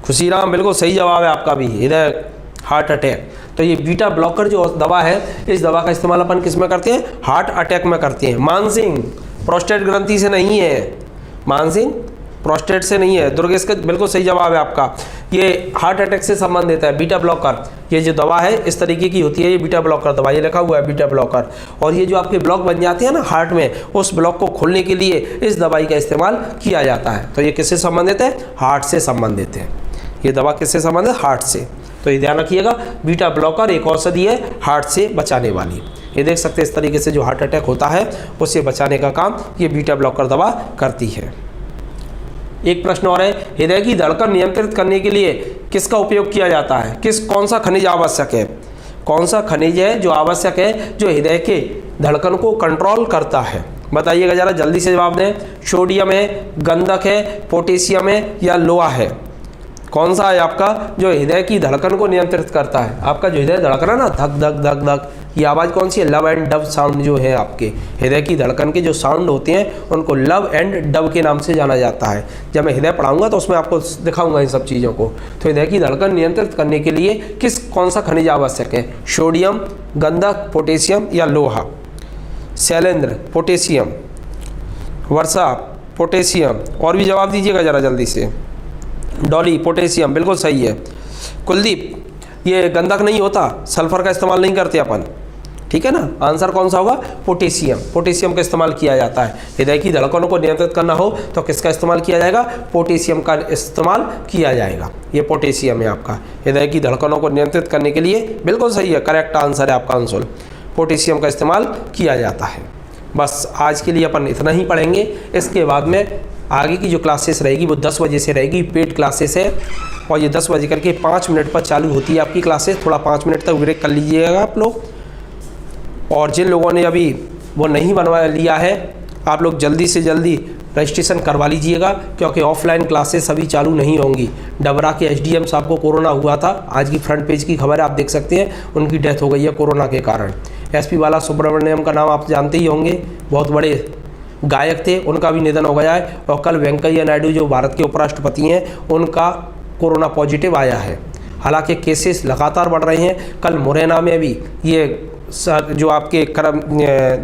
खुशीराम बिल्कुल सही जवाब है आपका भी, हृदय हार्ट अटैक। तो ये बीटा ब्लॉकर जो दवा है, इस दवा का इस्तेमाल अपन किस में करते हैं? हार्ट अटैक में करते हैं। मानसिंह प्रोस्टेट ग्रंथि से नहीं है, मानसिंह प्रोस्टेट से नहीं है। दुर्गेश का बिल्कुल सही जवाब है आपका। ये हार्ट अटैक से संबंधित है बीटा ब्लॉकर। ये जो दवा है इस तरीके की होती है, ये बीटा ब्लॉकर दवा, ये लिखा हुआ है बीटा ब्लॉकर। और ये जो आपके ब्लॉक बन जाते हैं ना हार्ट में, उस ब्लॉक को खोलने के लिए इस दवाई का इस्तेमाल किया जाता है। तो ये किससे संबंधित है? हार्ट से संबंधित है। ये दवा किससे संबंधित है? हार्ट से। तो ये ध्यान रखिएगा, बीटा ब्लॉकर एक औषधि है हार्ट से बचाने वाली। ये देख सकते हैं इस तरीके से जो हार्ट अटैक होता है उससे बचाने का काम ये बीटा ब्लॉकर दवा करती है। एक प्रश्न और है, हृदय की धड़कन नियंत्रित करने के लिए किसका उपयोग किया जाता है? कौन सा खनिज आवश्यक है? कौन सा खनिज है जो आवश्यक है जो हृदय के धड़कन को कंट्रोल करता है? बताइएगा जरा, जल्दी से जवाब दें। सोडियम है, गंधक है, पोटेशियम है, या लोहा है? कौन सा है आपका जो हृदय की धड़कन को नियंत्रित करता है? आपका जो हृदय धड़कन है ना, धक धक धक धक, ये आवाज़ कौन सी है? लव एंड डव साउंड जो है आपके हृदय की धड़कन के जो साउंड होते हैं उनको लव एंड डव के नाम से जाना जाता है। जब मैं हृदय पढ़ाऊंगा तो उसमें आपको दिखाऊंगा इन सब चीज़ों को। तो हृदय की धड़कन नियंत्रित करने के लिए कौन सा खनिज आवश्यक है? सोडियम, गंधक, पोटेशियम, या लोहा? शैलेंद्र पोटेशियम, वर्षा पोटेशियम, और भी जवाब दीजिएगा जरा जल्दी से। डॉली पोटेशियम, बिल्कुल सही है। कुलदीप ये गंधक नहीं होता, सल्फर का इस्तेमाल नहीं करते अपन, ठीक है ना। आंसर कौन सा होगा? पोटेशियम। पोटेशियम का इस्तेमाल किया जाता है। हृदय की धड़कनों को नियंत्रित करना हो तो किसका इस्तेमाल किया जाएगा? पोटेशियम का इस्तेमाल किया जाएगा। ये पोटेशियम है आपका हृदय की धड़कनों को नियंत्रित करने के लिए। बिल्कुल सही है, करेक्ट आंसर है आपका आंसर। पोटेशियम का इस्तेमाल किया जाता है। बस आज के लिए अपन इतना ही पढ़ेंगे। इसके बाद में आगे की जो क्लासेस रहेगी वो 10 बजे से रहेगी, पेड क्लासेस है और ये 10 बजे करके 5 मिनट पर चालू होती है आपकी क्लासेस। थोड़ा 5 मिनट तक ब्रेक कर लीजिएगा आप लोग। और जिन लोगों ने अभी वो नहीं बनवा लिया है, आप लोग जल्दी से जल्दी रजिस्ट्रेशन करवा लीजिएगा, क्योंकि ऑफलाइन क्लासेस अभी चालू नहीं होंगी। डबरा के एसडीएम साहब को कोरोना हुआ था, आज की फ्रंट पेज की खबर आप देख सकते हैं, उनकी डेथ हो गई है कोरोना के कारण। एसपी बाला सुब्रमण्यम का नाम आप जानते ही होंगे, बहुत बड़े गायक थे, उनका भी निधन हो गया है। और कल वेंकैया नायडू जो भारत के उपराष्ट्रपति हैं, उनका कोरोना पॉजिटिव आया है। हालांकि केसेस लगातार बढ़ रहे हैं। कल मुरैना में भी ये जो आपके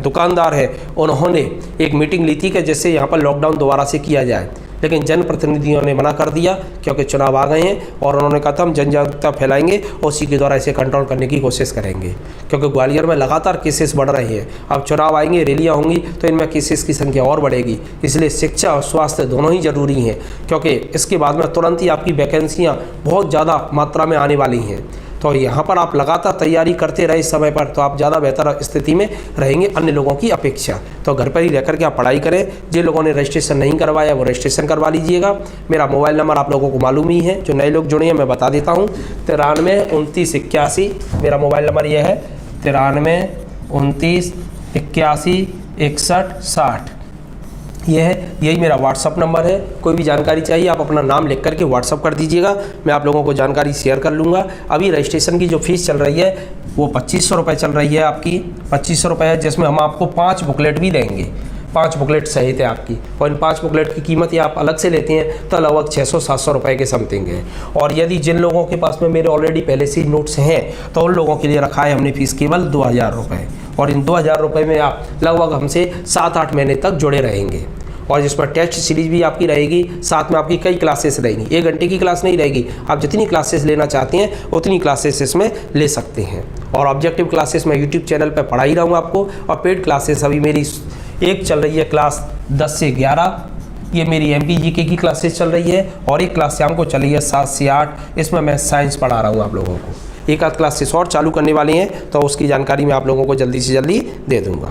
दुकानदार है, उन्होंने एक मीटिंग ली थी कि जैसे यहाँ पर लॉकडाउन दोबारा से किया जाए, लेकिन जनप्रतिनिधियों ने मना कर दिया क्योंकि चुनाव आ गए हैं और उन्होंने कहा था हम जन जागरूकता फैलाएंगे और उसी के द्वारा इसे कंट्रोल करने की कोशिश करेंगे, क्योंकि ग्वालियर में लगातार केसेस बढ़ रहे हैं। अब चुनाव आएंगे, रैलियाँ होंगी तो इनमें केसेस की संख्या और बढ़ेगी। इसलिए शिक्षा और स्वास्थ्य दोनों ही जरूरी हैं, क्योंकि इसके बाद में तुरंत ही आपकी वैकेंसियाँ बहुत ज़्यादा मात्रा में आने वाली हैं। तो यहाँ पर आप लगातार तैयारी करते रहे इस समय पर, तो आप ज़्यादा बेहतर स्थिति में रहेंगे अन्य लोगों की अपेक्षा। तो घर पर ही रहकर के आप पढ़ाई करें। जिन लोगों ने रजिस्ट्रेशन नहीं करवाया वो रजिस्ट्रेशन करवा लीजिएगा। मेरा मोबाइल नंबर आप लोगों को मालूम ही है, जो नए लोग जुड़े हैं मैं बता देता हूँ, 93 29 81। मेरा मोबाइल नंबर यह है 93 29 81 61 60। यही मेरा व्हाट्सअप नंबर है। कोई भी जानकारी चाहिए आप अपना नाम लिख करके व्हाट्सअप कर दीजिएगा, मैं आप लोगों को जानकारी शेयर कर लूँगा। अभी रजिस्ट्रेशन की जो फीस चल रही है वो 2500 रुपये चल रही है आपकी, 2500 रुपये है, जिसमें हम आपको 5 बुकलेट भी देंगे। 5 बुकलेट सहित है आपकी, और इन 5 बुकलेट की कीमत या आप अलग से लेते हैं तो लगभग 600-700 रुपये के समथिंग है। और यदि जिन लोगों के पास में मेरे ऑलरेडी पहले से नोट्स हैं तो उन लोगों के लिए रखा है हमने फीस केवल 2000 रुपये, और इन 2000 रुपये में आप लगभग हमसे 7-8 महीने तक जुड़े रहेंगे। और जिसमें टेस्ट सीरीज भी आपकी रहेगी, साथ में आपकी कई क्लासेस रहेंगी। 1 घंटे की क्लास नहीं रहेगी, आप जितनी क्लासेस लेना चाहते हैं उतनी क्लासेस इसमें ले सकते हैं। और ऑब्जेक्टिव क्लासेस मैं यूट्यूब चैनल पर पढ़ा ही रहूँगा आपको। और पेड क्लासेस अभी मेरी एक चल रही है क्लास 10 से 11, ये मेरी MPGK की क्लासेस चल रही है, और एक क्लास शाम को चल रही है 7 से 8, इसमें मैं साइंस पढ़ा रहा हूँ आप लोगों को। एक आध क्लासेस और चालू करने वाली हैं, तो उसकी जानकारी मैं आप लोगों को जल्दी से जल्दी दे दूँगा।